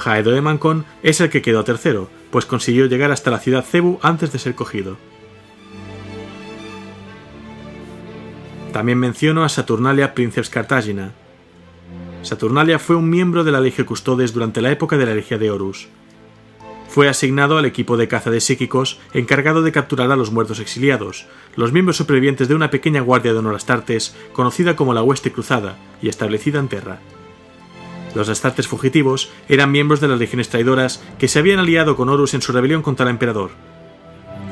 Haedo Emancon es el que quedó tercero, pues consiguió llegar hasta la ciudad Cebu antes de ser cogido. También menciono a Saturnalia Princeps Cartagina. Saturnalia fue un miembro de la Legio Custodes durante la época de la herejía de Horus. Fue asignado al equipo de caza de psíquicos encargado de capturar a los muertos exiliados, los miembros supervivientes de una pequeña guardia de honor Astartes conocida como la Hueste Cruzada y establecida en Terra. Los Astartes fugitivos eran miembros de las legiones traidoras que se habían aliado con Horus en su rebelión contra el emperador.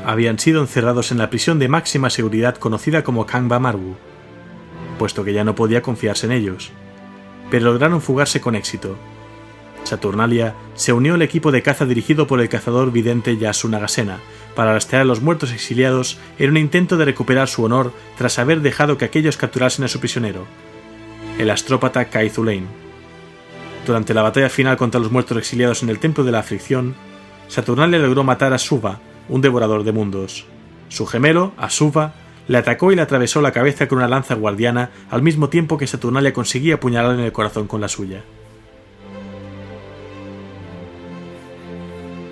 Habían sido encerrados en la prisión de máxima seguridad conocida como Kangba Margu, puesto que ya no podía confiarse en ellos, pero lograron fugarse con éxito. Saturnalia se unió al equipo de caza dirigido por el cazador vidente Yasu Nagasena para rastrear a los muertos exiliados en un intento de recuperar su honor tras haber dejado que aquellos capturasen a su prisionero, el astrópata Kai Zulain. Durante la batalla final contra los muertos exiliados en el Templo de la Aflicción, Saturnalia logró matar a Suva, un devorador de mundos. Su gemelo, Asuva, le atacó y le atravesó la cabeza con una lanza guardiana al mismo tiempo que Saturnalia conseguía apuñalar en el corazón con la suya.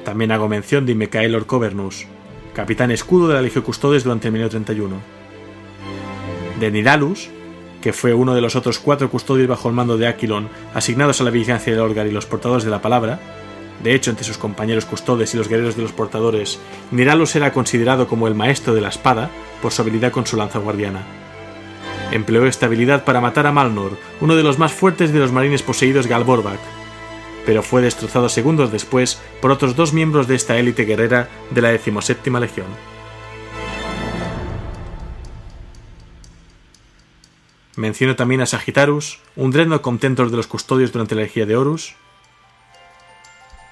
También hago mención de Mikael Orcovernus, capitán escudo de la Legio Custodes durante el milenio 31. De Nidalus, que fue uno de los otros 4 custodios bajo el mando de Aquilon asignados a la vigilancia de Lorgar y los portadores de la palabra. De hecho, entre sus compañeros custodes y los guerreros de los portadores, Nidalus era considerado como el maestro de la espada por su habilidad con su lanza guardiana. Empleó esta habilidad para matar a Malnor, uno de los más fuertes de los marines poseídos Galborback, pero fue destrozado segundos después por otros 2 miembros de esta élite guerrera de la 17ª Legión. Menciono también a Sagittarius, un Dreadnought Contemptor de los custodios durante la herejía de Horus,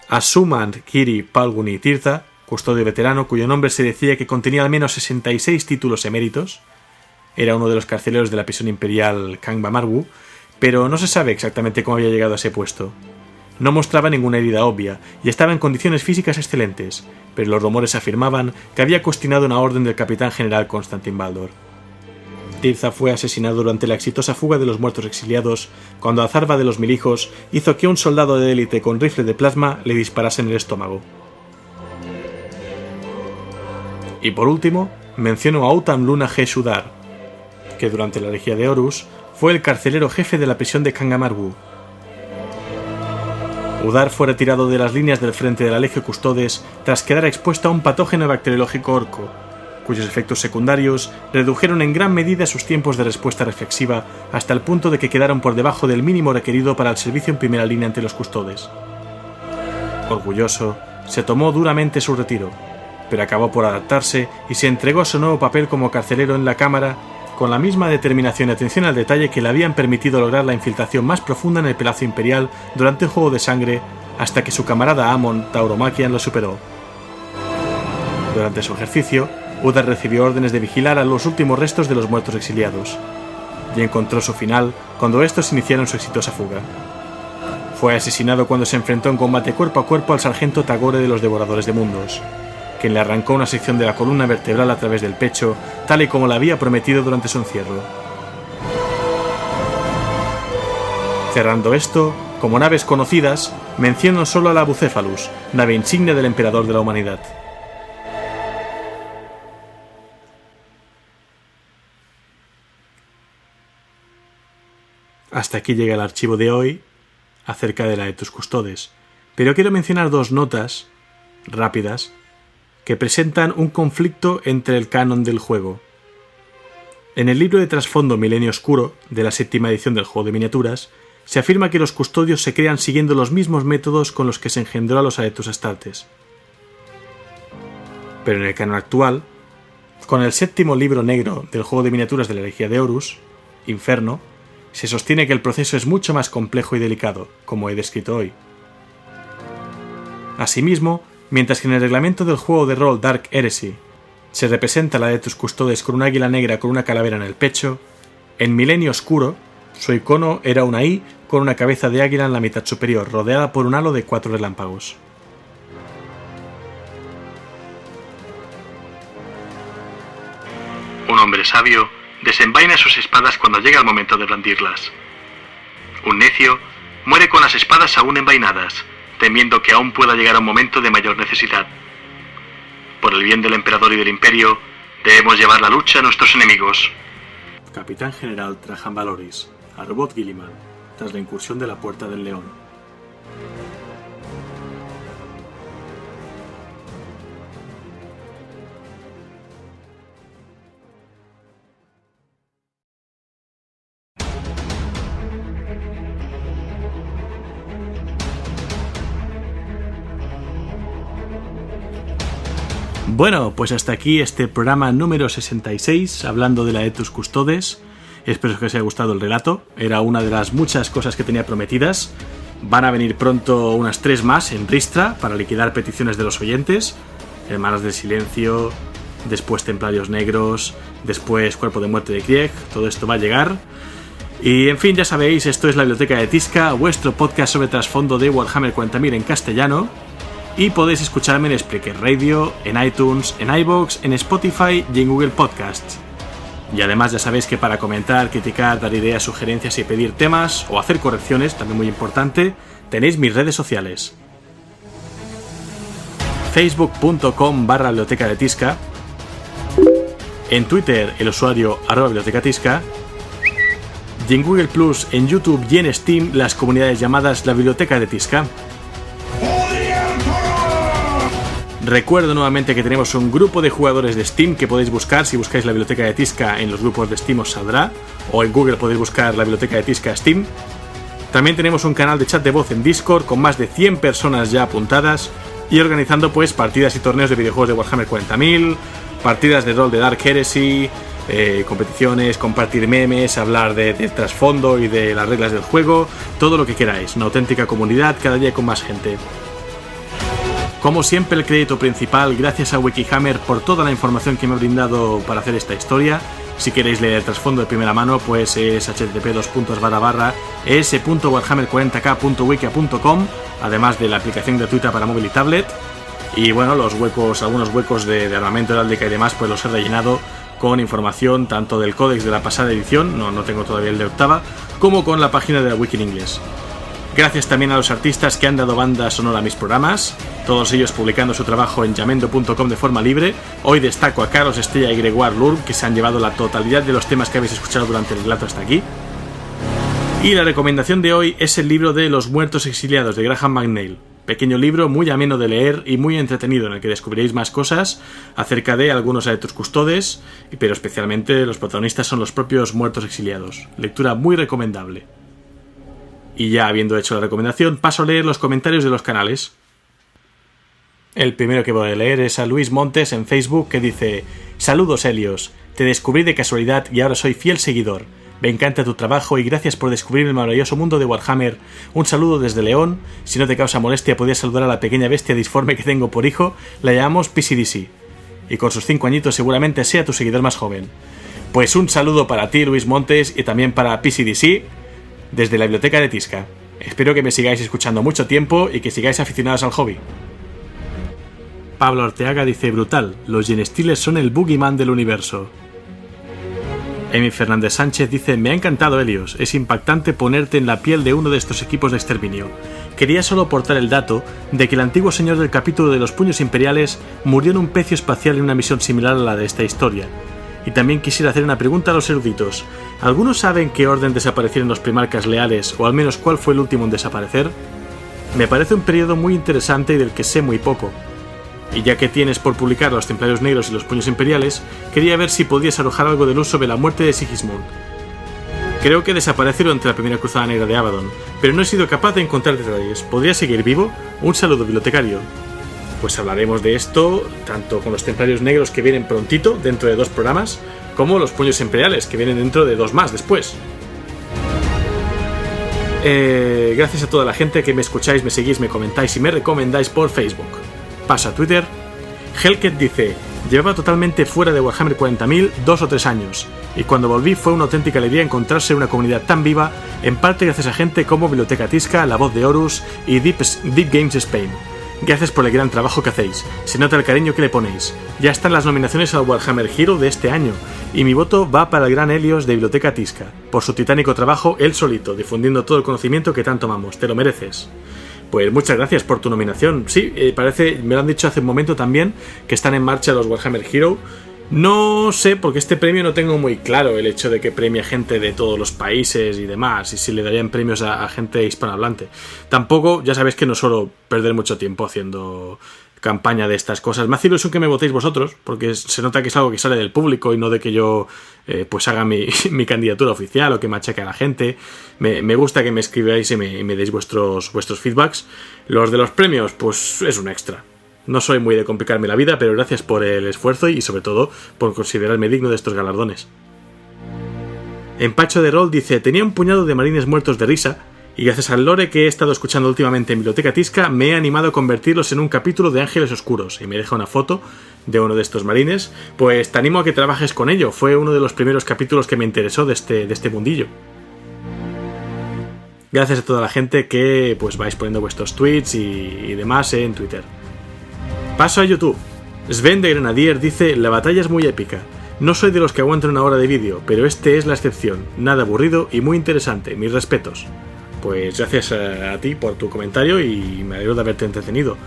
a Sumant Kiri Palguni Tirtha, custodio veterano cuyo nombre se decía que contenía al menos 66 títulos eméritos. Era uno de los carceleros de la prisión imperial Kangba Margu, pero no se sabe exactamente cómo había llegado a ese puesto. No mostraba ninguna herida obvia y estaba en condiciones físicas excelentes, pero los rumores afirmaban que había costinado una orden del capitán general Constantin Baldor. Tirtha fue asesinado durante la exitosa fuga de los muertos exiliados cuando Azarba de los Milijos hizo que un soldado de élite con rifle de plasma le disparase en el estómago. Y por último, menciono a Autam Luna G. Shudar, que durante la herejía de Horus fue el carcelero jefe de la prisión de Kangamargu. Udar fue retirado de las líneas del frente de la Legio Custodes tras quedar expuesto a un patógeno bacteriológico orco, cuyos efectos secundarios redujeron en gran medida sus tiempos de respuesta reflexiva hasta el punto de que quedaron por debajo del mínimo requerido para el servicio en primera línea ante los custodes. Orgulloso, se tomó duramente su retiro, pero acabó por adaptarse y se entregó a su nuevo papel como carcelero en la Cámara con la misma determinación y atención al detalle que le habían permitido lograr la infiltración más profunda en el Palacio Imperial durante un juego de sangre hasta que su camarada Amon Tauromachian lo superó. Durante su ejercicio, Udar recibió órdenes de vigilar a los últimos restos de los muertos exiliados, y encontró su final cuando estos iniciaron su exitosa fuga. Fue asesinado cuando se enfrentó en combate cuerpo a cuerpo al sargento Tagore de los Devoradores de Mundos, quien le arrancó una sección de la columna vertebral a través del pecho, tal y como le había prometido durante su encierro. Cerrando esto, como naves conocidas, menciono solo a la Bucephalus, nave insignia del emperador de la humanidad. Hasta aquí llega el archivo de hoy acerca de la Aetus Custodes, pero quiero mencionar dos notas rápidas que presentan un conflicto entre el canon del juego. En el libro de trasfondo Milenio Oscuro, de la 7ª edición del juego de miniaturas, se afirma que los custodios se crean siguiendo los mismos métodos con los que se engendró a los Aetus Astartes. Pero en el canon actual, con el 7º libro negro del juego de miniaturas de la herejía de Horus, Inferno, se sostiene que el proceso es mucho más complejo y delicado, como he descrito hoy. Asimismo, mientras que en el reglamento del juego de rol Dark Heresy se representa la Aetus Custodes con un águila negra con una calavera en el pecho, en Milenio Oscuro su icono era una I con una cabeza de águila en la mitad superior, rodeada por un halo de 4 relámpagos. Un hombre sabio desenvaina sus espadas cuando llega el momento de blandirlas. Un necio muere con las espadas aún envainadas, temiendo que aún pueda llegar a un momento de mayor necesidad. Por el bien del emperador y del imperio, debemos llevar la lucha a nuestros enemigos. Capitán General Trajan Valoris, a Robot Guilliman, tras la incursión de la Puerta del León. Bueno, pues hasta aquí este programa número 66, hablando de la Aetus Custodes. Espero que os haya gustado el relato. Era una de las muchas cosas que tenía prometidas. Van a venir pronto unas 3 más en Ristra para liquidar peticiones de los oyentes. Hermanas del Silencio, después Templarios Negros, después Cuerpo de Muerte de Krieg. Todo esto va a llegar. Y en fin, ya sabéis, esto es la Biblioteca de Tisca, vuestro podcast sobre trasfondo de Warhammer 40.000 en castellano. Y podéis escucharme en Spreaker Radio, en iTunes, en iVoox, en Spotify y en Google Podcasts. Y además ya sabéis que para comentar, criticar, dar ideas, sugerencias y pedir temas o hacer correcciones, también muy importante, tenéis mis redes sociales. Facebook.com/biblioteca de Tisca. En Twitter el usuario @bibliotecatisca. Y en Google Plus, en YouTube y en Steam las comunidades llamadas la Biblioteca de Tisca. Recuerdo nuevamente que tenemos un grupo de jugadores de Steam que podéis buscar. Si buscáis la Biblioteca de Tisca en los grupos de Steam os saldrá, o en Google podéis buscar la Biblioteca de Tisca Steam. También tenemos un canal de chat de voz en Discord con más de 100 personas ya apuntadas y organizando pues partidas y torneos de videojuegos de Warhammer 40.000, partidas de rol de Dark Heresy, competiciones, compartir memes, hablar del trasfondo y de las reglas del juego, todo lo que queráis. Una auténtica comunidad, cada día con más gente. Como siempre, el crédito principal gracias a Wikihammer por toda la información que me ha brindado para hacer esta historia. Si queréis leer el trasfondo de primera mano, pues es http://es.warhammer40k.wikia.com, además de la aplicación gratuita para móvil y tablet. Y bueno, algunos huecos de armamento heráldica y demás, pues los he rellenado con información tanto del códex de la pasada edición, no tengo todavía el de octava, como con la página de la wiki en inglés. Gracias también a los artistas que han dado banda sonora a mis programas, todos ellos publicando su trabajo en yamendo.com de forma libre. Hoy destaco a Carlos Estella y Gregoire Lourdes, que se han llevado la totalidad de los temas que habéis escuchado durante el relato hasta aquí. Y la recomendación de hoy es el libro de Los Muertos Exiliados de Graham McNeill. Pequeño libro muy ameno de leer y muy entretenido, en el que descubriréis más cosas acerca de algunos Aetus Custodes, pero especialmente los protagonistas son los propios muertos exiliados. Lectura muy recomendable. Y ya habiendo hecho la recomendación, paso a leer los comentarios de los canales. El primero que voy a leer es a Luis Montes en Facebook, que dice: saludos Helios, te descubrí de casualidad y ahora soy fiel seguidor. Me encanta tu trabajo y gracias por descubrir el maravilloso mundo de Warhammer. Un saludo desde León. Si no te causa molestia, podrías saludar a la pequeña bestia disforme que tengo por hijo. La llamamos PCDC. Y con sus 5 añitos seguramente sea tu seguidor más joven. Pues un saludo para ti, Luis Montes, y también para PCDC desde la biblioteca de Tisca. Espero que me sigáis escuchando mucho tiempo y que sigáis aficionados al hobby. Pablo Arteaga dice: brutal, los Genestealers son el boogeyman del universo. Emi Fernández Sánchez dice: me ha encantado Helios, es impactante ponerte en la piel de uno de estos equipos de exterminio. Quería solo aportar el dato de que el antiguo señor del capítulo de los puños imperiales murió en un pecio espacial en una misión similar a la de esta historia. Y también quisiera hacer una pregunta a los eruditos. ¿Algunos saben qué orden desaparecieron los primarcas leales, o al menos cuál fue el último en desaparecer? Me parece un periodo muy interesante y del que sé muy poco. Y ya que tienes por publicar los Templarios Negros y los Puños Imperiales, quería ver si podías arrojar algo de luz sobre la muerte de Sigismund. Creo que desaparecieron entre la primera cruzada negra de Abaddon, pero no he sido capaz de encontrar detalles. ¿Podría seguir vivo? Un saludo, bibliotecario. Pues hablaremos de esto, tanto con los Templarios Negros que vienen prontito, dentro de 2 programas, como los Puños Imperiales, que vienen dentro de 2 más después. Gracias a toda la gente que me escucháis, me seguís, me comentáis y me recomendáis por Facebook. Paso a Twitter. Hellcat dice: llevaba totalmente fuera de Warhammer 40.000 2 o 3 años, y cuando volví fue una auténtica alegría encontrarse una comunidad tan viva, en parte gracias a gente como Biblioteca Tisca, La Voz de Horus y Deep Games Spain. Gracias por el gran trabajo que hacéis, se nota el cariño que le ponéis. Ya están las nominaciones al Warhammer Hero de este año, y mi voto va para el gran Helios de Biblioteca Tisca, por su titánico trabajo él solito, difundiendo todo el conocimiento que tanto amamos. Te lo mereces. Pues muchas gracias por tu nominación. Sí, parece, me lo han dicho hace un momento también, que están en marcha los Warhammer Hero. No sé, porque este premio no tengo muy claro el hecho de que premia gente de todos los países y demás, y si le darían premios a gente hispanohablante. Tampoco, ya sabéis que no suelo perder mucho tiempo haciendo campaña de estas cosas. Me hace ilusión que me votéis vosotros, porque se nota que es algo que sale del público y no de que yo pues haga mi candidatura oficial o que machaque a la gente. Me gusta que me escribáis y me deis vuestros feedbacks. Los de los premios, pues es un extra. No soy muy de complicarme la vida, pero gracias por el esfuerzo y sobre todo por considerarme digno de estos galardones. Empacho de Rol dice: tenía un puñado de marines muertos de risa, y gracias al lore que he estado escuchando últimamente en Biblioteca Tisca, me he animado a convertirlos en un capítulo de Ángeles Oscuros, y me deja una foto de uno de estos marines. Pues te animo a que trabajes con ello, fue uno de los primeros capítulos que me interesó de este mundillo. Gracias a toda la gente que pues vais poniendo vuestros tweets y demás en Twitter. Paso a YouTube. Sven de Grenadier dice: la batalla es muy épica. No soy de los que aguantan una hora de vídeo, pero este es la excepción. Nada aburrido y muy interesante. Mis respetos. Pues gracias a ti por tu comentario y me alegro de haberte entretenido.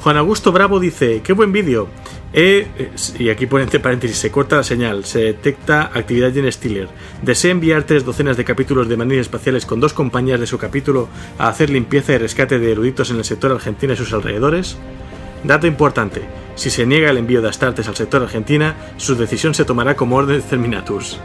Juan Augusto Bravo dice: qué buen vídeo. Y aquí pone entre paréntesis: se corta la señal, se detecta actividad Genestealer. Desea enviar 3 docenas de capítulos de marines espaciales con 2 compañías de su capítulo a hacer limpieza y rescate de eruditos en el sector Argentina y sus alrededores. Dato importante: si se niega el envío de Astartes al sector Argentina, su decisión se tomará como orden de Terminatus.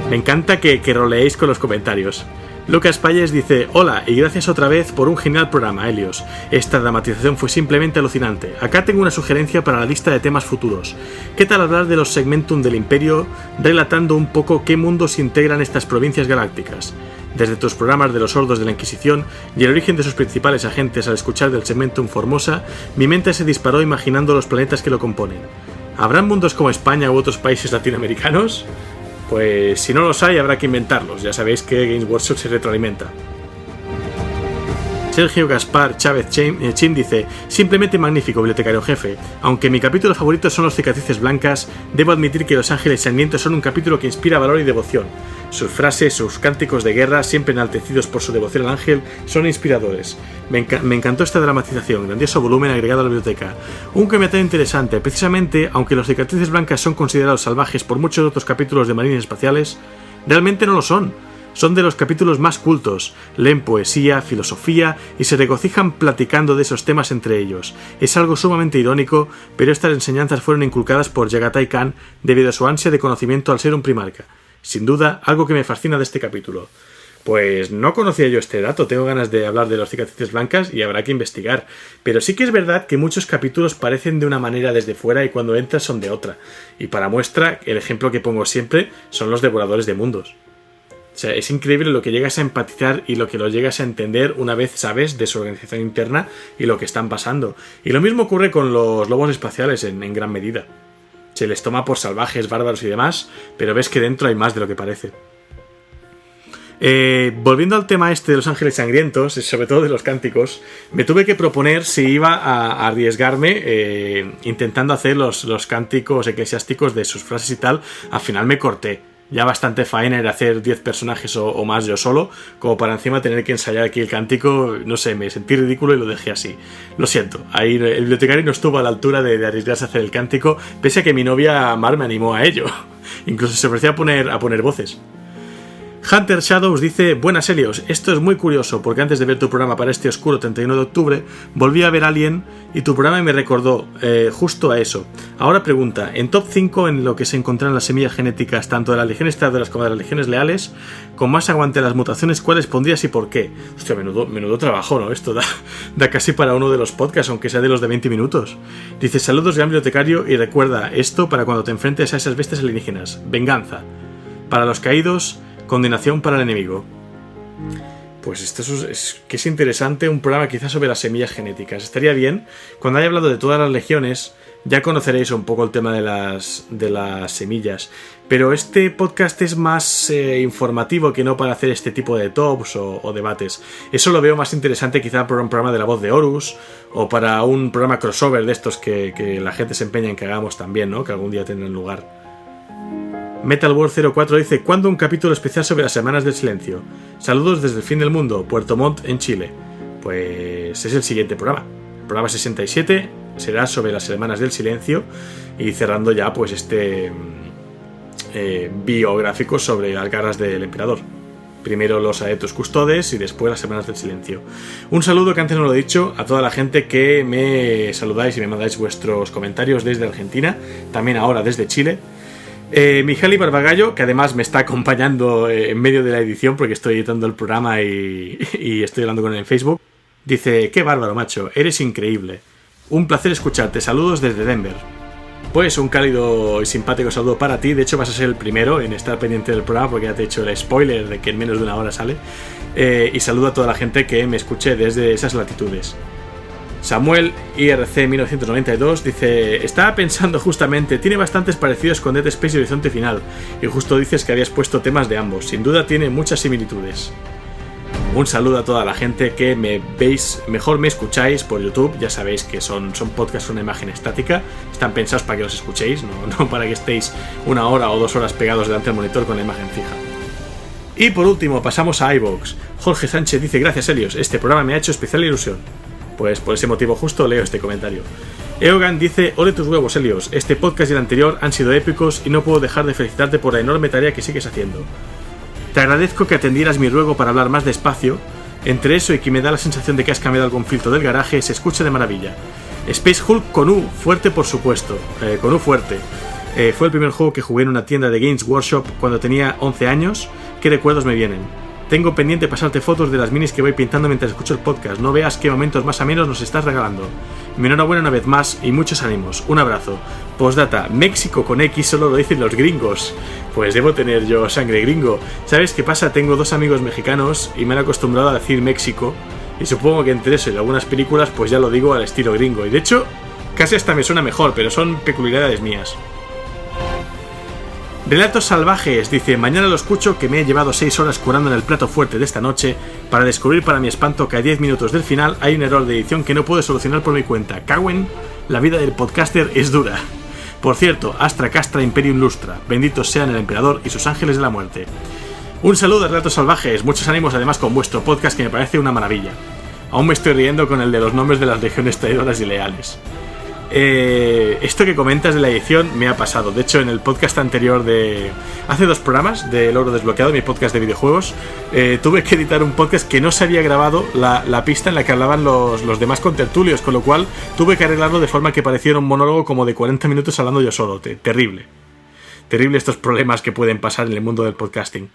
Me encanta que roleéis con los comentarios. Lucas Payes dice: hola y gracias otra vez por un genial programa, Helios. Esta dramatización fue simplemente alucinante. Acá tengo una sugerencia para la lista de temas futuros. ¿Qué tal hablar de los segmentum del Imperio, relatando un poco qué mundos integran estas provincias galácticas? Desde tus programas de los Ordos de la Inquisición y el origen de sus principales agentes al escuchar del segmentum Formosa, mi mente se disparó imaginando los planetas que lo componen. ¿Habrán mundos como España u otros países latinoamericanos? Pues si no los hay, habrá que inventarlos. Ya sabéis que Games Workshop se retroalimenta. Sergio Gaspar Chávez Chin dice: simplemente magnífico, bibliotecario jefe. Aunque mi capítulo favorito son los cicatrices blancas, debo admitir que Los Ángeles Sangrientos son un capítulo que inspira valor y devoción. Sus frases, sus cánticos de guerra, siempre enaltecidos por su devoción al ángel, son inspiradores. Me encantó esta dramatización, grandioso volumen agregado a la biblioteca. Un comentario interesante: precisamente, aunque los cicatrices blancas son considerados salvajes por muchos otros capítulos de marines espaciales, realmente no lo son. Son de los capítulos más cultos, leen poesía, filosofía y se regocijan platicando de esos temas entre ellos. Es algo sumamente irónico, pero estas enseñanzas fueron inculcadas por Yagatai Khan debido a su ansia de conocimiento al ser un primarca. Sin duda, algo que me fascina de este capítulo. Pues no conocía yo este dato, tengo ganas de hablar de los cicatrices blancas y habrá que investigar. Pero sí que es verdad que muchos capítulos parecen de una manera desde fuera y cuando entras son de otra. Y para muestra, el ejemplo que pongo siempre son los devoradores de mundos. O sea, es increíble lo que llegas a empatizar y lo que lo llegas a entender una vez sabes de su organización interna y lo que están pasando. Y lo mismo ocurre con los lobos espaciales en gran medida. Se les toma por salvajes, bárbaros y demás, pero ves que dentro hay más de lo que parece. Volviendo al tema este de los ángeles sangrientos, sobre todo de los cánticos, me tuve que proponer si iba a arriesgarme intentando hacer los cánticos eclesiásticos de sus frases y tal. Al final me corté. Ya bastante faena era hacer 10 personajes o más yo solo, como para encima tener que ensayar aquí el cántico. No sé, me sentí ridículo y lo dejé así. Lo siento, ahí el bibliotecario no estuvo a la altura de arriesgarse a hacer el cántico, pese a que mi novia Mar me animó a ello. Incluso se ofreció a poner voces. Hunter Shadows dice: buenas Helios, esto es muy curioso porque antes de ver tu programa para este oscuro 31 de octubre volví a ver Alien y tu programa me recordó justo a eso. Ahora pregunta, en top 5 en lo que se encontraron las semillas genéticas tanto de las legiones traidoras como de las legiones leales, con más aguante a las mutaciones, ¿cuáles pondrías y por qué? Hostia, menudo trabajo, ¿no? Esto da casi para uno de los podcasts, aunque sea de los de 20 minutos. Dice: saludos gran bibliotecario y recuerda esto para cuando te enfrentes a esas bestias alienígenas. Venganza. Para los caídos, condenación para el enemigo. Pues esto es interesante, un programa quizás sobre las semillas genéticas. Estaría bien, cuando haya hablado de todas las legiones, ya conoceréis un poco el tema de las semillas. Pero este podcast es más informativo que no para hacer este tipo de tops o debates. Eso lo veo más interesante quizá para un programa de La Voz de Horus o para un programa crossover de estos que la gente se empeña en que hagamos también, ¿no? Que algún día tendrán lugar. MetalWorld04 dice: ¿cuándo un capítulo especial sobre las Semanas del Silencio? Saludos desde el fin del mundo, Puerto Montt, en Chile. Pues es el siguiente programa. El programa 67 será sobre las Semanas del Silencio y cerrando ya pues este biográfico sobre las garras del emperador. Primero los Aetus Custodes y después las Semanas del Silencio. Un saludo, que antes no lo he dicho, a toda la gente que me saludáis y me mandáis vuestros comentarios desde Argentina, también ahora desde Chile. Mijali Barbagallo, que además me está acompañando en medio de la edición porque estoy editando el programa y estoy hablando con él en Facebook, dice: qué bárbaro, macho, eres increíble. Un placer escucharte, saludos desde Denver. Pues un cálido y simpático saludo para ti. De hecho vas a ser el primero en estar pendiente del programa porque ya te he hecho el spoiler de que en menos de una hora sale. Y saludo a toda la gente que me escuche desde esas latitudes. Samuel IRC 1992 dice: estaba pensando justamente, tiene bastantes parecidos con Dead Space y Horizonte Final, y justo dices que habías puesto temas de ambos, sin duda tiene muchas similitudes. Un saludo a toda la gente que me veis, mejor me escucháis por YouTube, ya sabéis que son podcasts con una imagen estática, están pensados para que los escuchéis, no para que estéis 1 hora o 2 horas pegados delante del monitor con la imagen fija. Y por último pasamos a iVoox. Jorge Sánchez dice: gracias Helios, este programa me ha hecho especial ilusión. Pues por ese motivo justo leo este comentario. Eogan dice: ole tus huevos Helios, este podcast y el anterior han sido épicos y no puedo dejar de felicitarte por la enorme tarea que sigues haciendo. Te agradezco que atendieras mi ruego para hablar más despacio. Entre eso y que me da la sensación de que has cambiado algún filtro del garaje, se escucha de maravilla. Space Hulk con U, fuerte por supuesto, con U fuerte. Fue el primer juego que jugué en una tienda de Games Workshop cuando tenía 11 años. ¿Qué recuerdos me vienen? Tengo pendiente pasarte fotos de las minis que voy pintando mientras escucho el podcast. No veas qué momentos más amenos nos estás regalando. Mi enhorabuena una vez más y muchos ánimos. Un abrazo. Postdata: México con X solo lo dicen los gringos. Pues debo tener yo sangre gringo. ¿Sabes qué pasa? Tengo 2 amigos mexicanos y me han acostumbrado a decir México. Y supongo que entre eso y algunas películas pues ya lo digo al estilo gringo. Y de hecho, casi hasta me suena mejor, pero son peculiaridades mías. Relatos salvajes, dice: mañana lo escucho, que me he llevado 6 horas curando en el plato fuerte de esta noche para descubrir para mi espanto que a 10 minutos del final hay un error de edición que no puedo solucionar por mi cuenta. Cagüen, la vida del podcaster es dura. Por cierto, Astra Castra Imperium Lustra, benditos sean el emperador y sus ángeles de la muerte. Un saludo a Relatos Salvajes, muchos ánimos además con vuestro podcast que me parece una maravilla. Aún me estoy riendo con el de los nombres de las legiones traidoras y leales. Esto que comentas de la edición me ha pasado. De hecho, en el podcast anterior hace 2 programas de Logro Desbloqueado, mi podcast de videojuegos, tuve que editar un podcast que no se había grabado la pista en la que hablaban los demás contertulios, con lo cual tuve que arreglarlo de forma que pareciera un monólogo como de 40 minutos hablando yo solo. Terrible estos problemas que pueden pasar en el mundo del podcasting.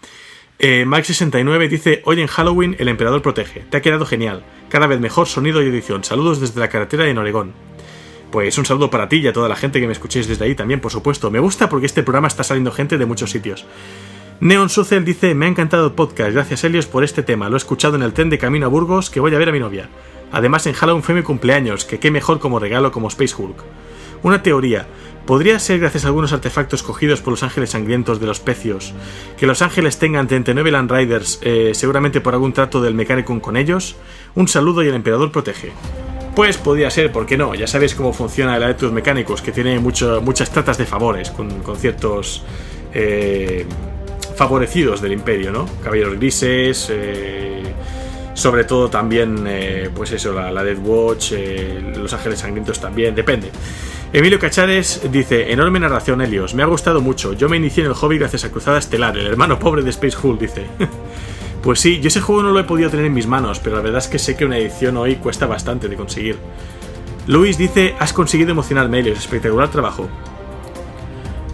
Mike69 dice: hoy en Halloween el emperador protege. Te ha quedado genial. Cada vez mejor sonido y edición. Saludos desde la carretera en Oregón. Pues un saludo para ti y a toda la gente que me escuchéis desde ahí también, por supuesto. Me gusta porque este programa está saliendo gente de muchos sitios. Neon Sucel dice: me ha encantado el podcast. Gracias, Helios, por este tema. Lo he escuchado en el tren de camino a Burgos, que voy a ver a mi novia. Además, en Halloween fue mi cumpleaños, que qué mejor como regalo como Space Hulk. Una teoría. ¿Podría ser gracias a algunos artefactos cogidos por los ángeles sangrientos de los pecios que los ángeles tengan 39 Land Riders, seguramente por algún trato del Mechanicum con ellos? Un saludo y el emperador protege. Pues podría ser, ¿por qué no? Ya sabéis cómo funciona el Adeptus Mechanicus, que tiene muchas tratas de favores con ciertos favorecidos del imperio, ¿no? Caballeros grises, sobre todo también, pues eso, la Death Watch, los ángeles sangrientos también, depende. Emilio Cachares dice: enorme narración, Helios, me ha gustado mucho. Yo me inicié en el hobby gracias a Cruzada Estelar, el hermano pobre de Space Hulk, dice. Pues sí, yo ese juego no lo he podido tener en mis manos, pero la verdad es que sé que una edición hoy cuesta bastante de conseguir. Luis dice: has conseguido emocionarme, Helios, espectacular trabajo.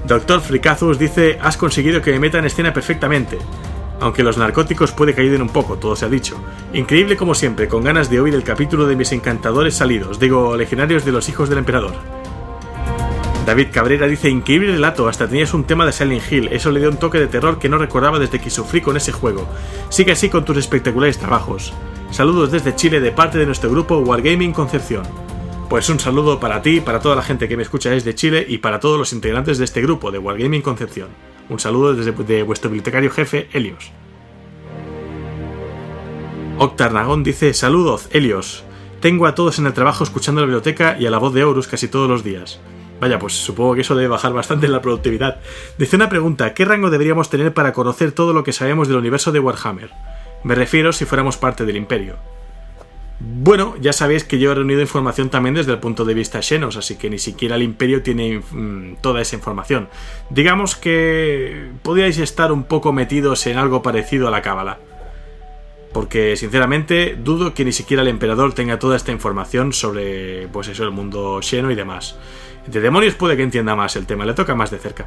Dr. Fricazus dice: has conseguido que me meta en escena perfectamente. Aunque los narcóticos puede que ayuden un poco, todo se ha dicho. Increíble como siempre, con ganas de oír el capítulo de mis encantadores salidos, digo, legionarios de los hijos del emperador. David Cabrera dice: increíble relato, hasta tenías un tema de Silent Hill, eso le dio un toque de terror que no recordaba desde que sufrí con ese juego. Sigue así con tus espectaculares trabajos. Saludos desde Chile de parte de nuestro grupo Wargaming Concepción. Pues un saludo para ti, para toda la gente que me escucha desde Chile y para todos los integrantes de este grupo de Wargaming Concepción. Un saludo desde vuestro bibliotecario jefe, Helios. Octarnagón dice: saludos, Helios. Tengo a todos en el trabajo escuchando la biblioteca y a la voz de Horus casi todos los días. Vaya, pues supongo que eso debe bajar bastante en la productividad. Dice una pregunta: ¿qué rango deberíamos tener para conocer todo lo que sabemos del universo de Warhammer? Me refiero si fuéramos parte del Imperio. Bueno, ya sabéis que yo he reunido información también desde el punto de vista Xenos, así que ni siquiera el Imperio tiene toda esa información. Digamos que podríais estar un poco metidos en algo parecido a la Cábala. Porque, sinceramente, dudo que ni siquiera el Emperador tenga toda esta información sobre, pues eso, el mundo Xeno y demás. De demonios puede que entienda más el tema, le toca más de cerca.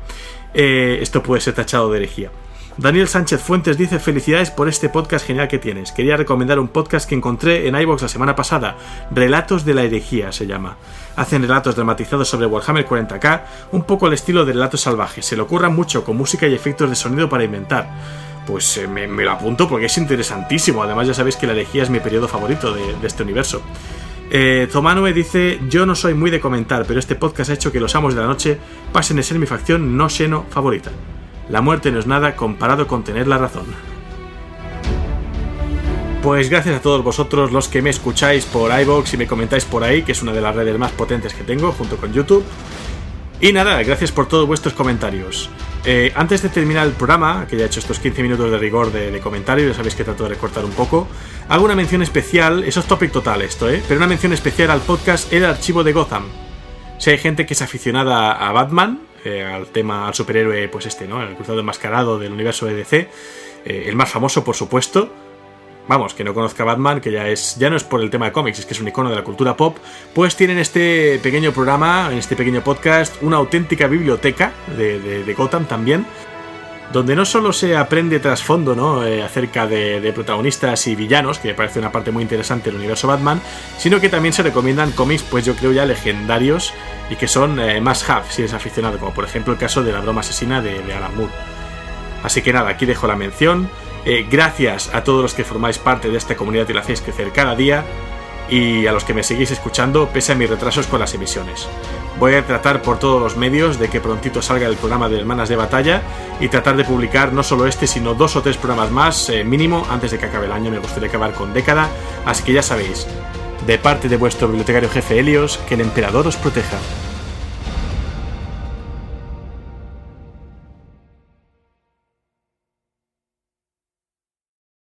Esto puede ser tachado de herejía. Daniel Sánchez Fuentes dice: felicidades por este podcast genial que tienes. Quería recomendar un podcast que encontré en iVoox la semana pasada. Relatos de la herejía se llama. Hacen relatos dramatizados sobre Warhammer 40k, un poco al estilo de relatos salvajes. Se le ocurran mucho con música y efectos de sonido para inventar. Pues me lo apunto porque es interesantísimo. Además ya sabéis que la herejía es mi periodo favorito de este universo. Tomanue dice: yo no soy muy de comentar, pero este podcast ha hecho que los amos de la noche pasen a ser mi facción no Xeno favorita. La muerte no es nada comparado con tener la razón. Pues gracias a todos vosotros los que me escucháis por iVoox y me comentáis por ahí, que es una de las redes más potentes que tengo junto con YouTube. Y nada, gracias por todos vuestros comentarios. Antes de terminar el programa, que ya he hecho estos 15 minutos de rigor de comentarios, ya sabéis que trato de recortar un poco, hago una mención especial, eso es topic total esto, pero una mención especial al podcast El Archivo de Gotham. Si hay gente que es aficionada a Batman, al tema, al superhéroe, pues ¿no? El cruzado enmascarado del universo de DC, el más famoso, por supuesto. Vamos, que no conozca a Batman, que ya no es por el tema de cómics, es que es un icono de la cultura pop, pues tienen este pequeño programa, en este pequeño podcast, una auténtica biblioteca de Gotham también, donde no solo se aprende trasfondo, ¿no? Acerca de protagonistas y villanos, que me parece una parte muy interesante del universo Batman, sino que también se recomiendan cómics, pues yo creo ya legendarios y que son must-have si eres aficionado, como por ejemplo el caso de La broma asesina de Alan Moore. Así que nada, aquí dejo la mención. Gracias a todos los que formáis parte de esta comunidad y la hacéis crecer cada día, y a los que me seguís escuchando pese a mis retrasos con las emisiones. Voy a tratar por todos los medios de que prontito salga el programa de Hermanas de Batalla y tratar de publicar no solo este, sino 2 o 3 programas más mínimo antes de que acabe el año. Me gustaría acabar con década, así que ya sabéis, de parte de vuestro bibliotecario jefe Helios, que el emperador os proteja.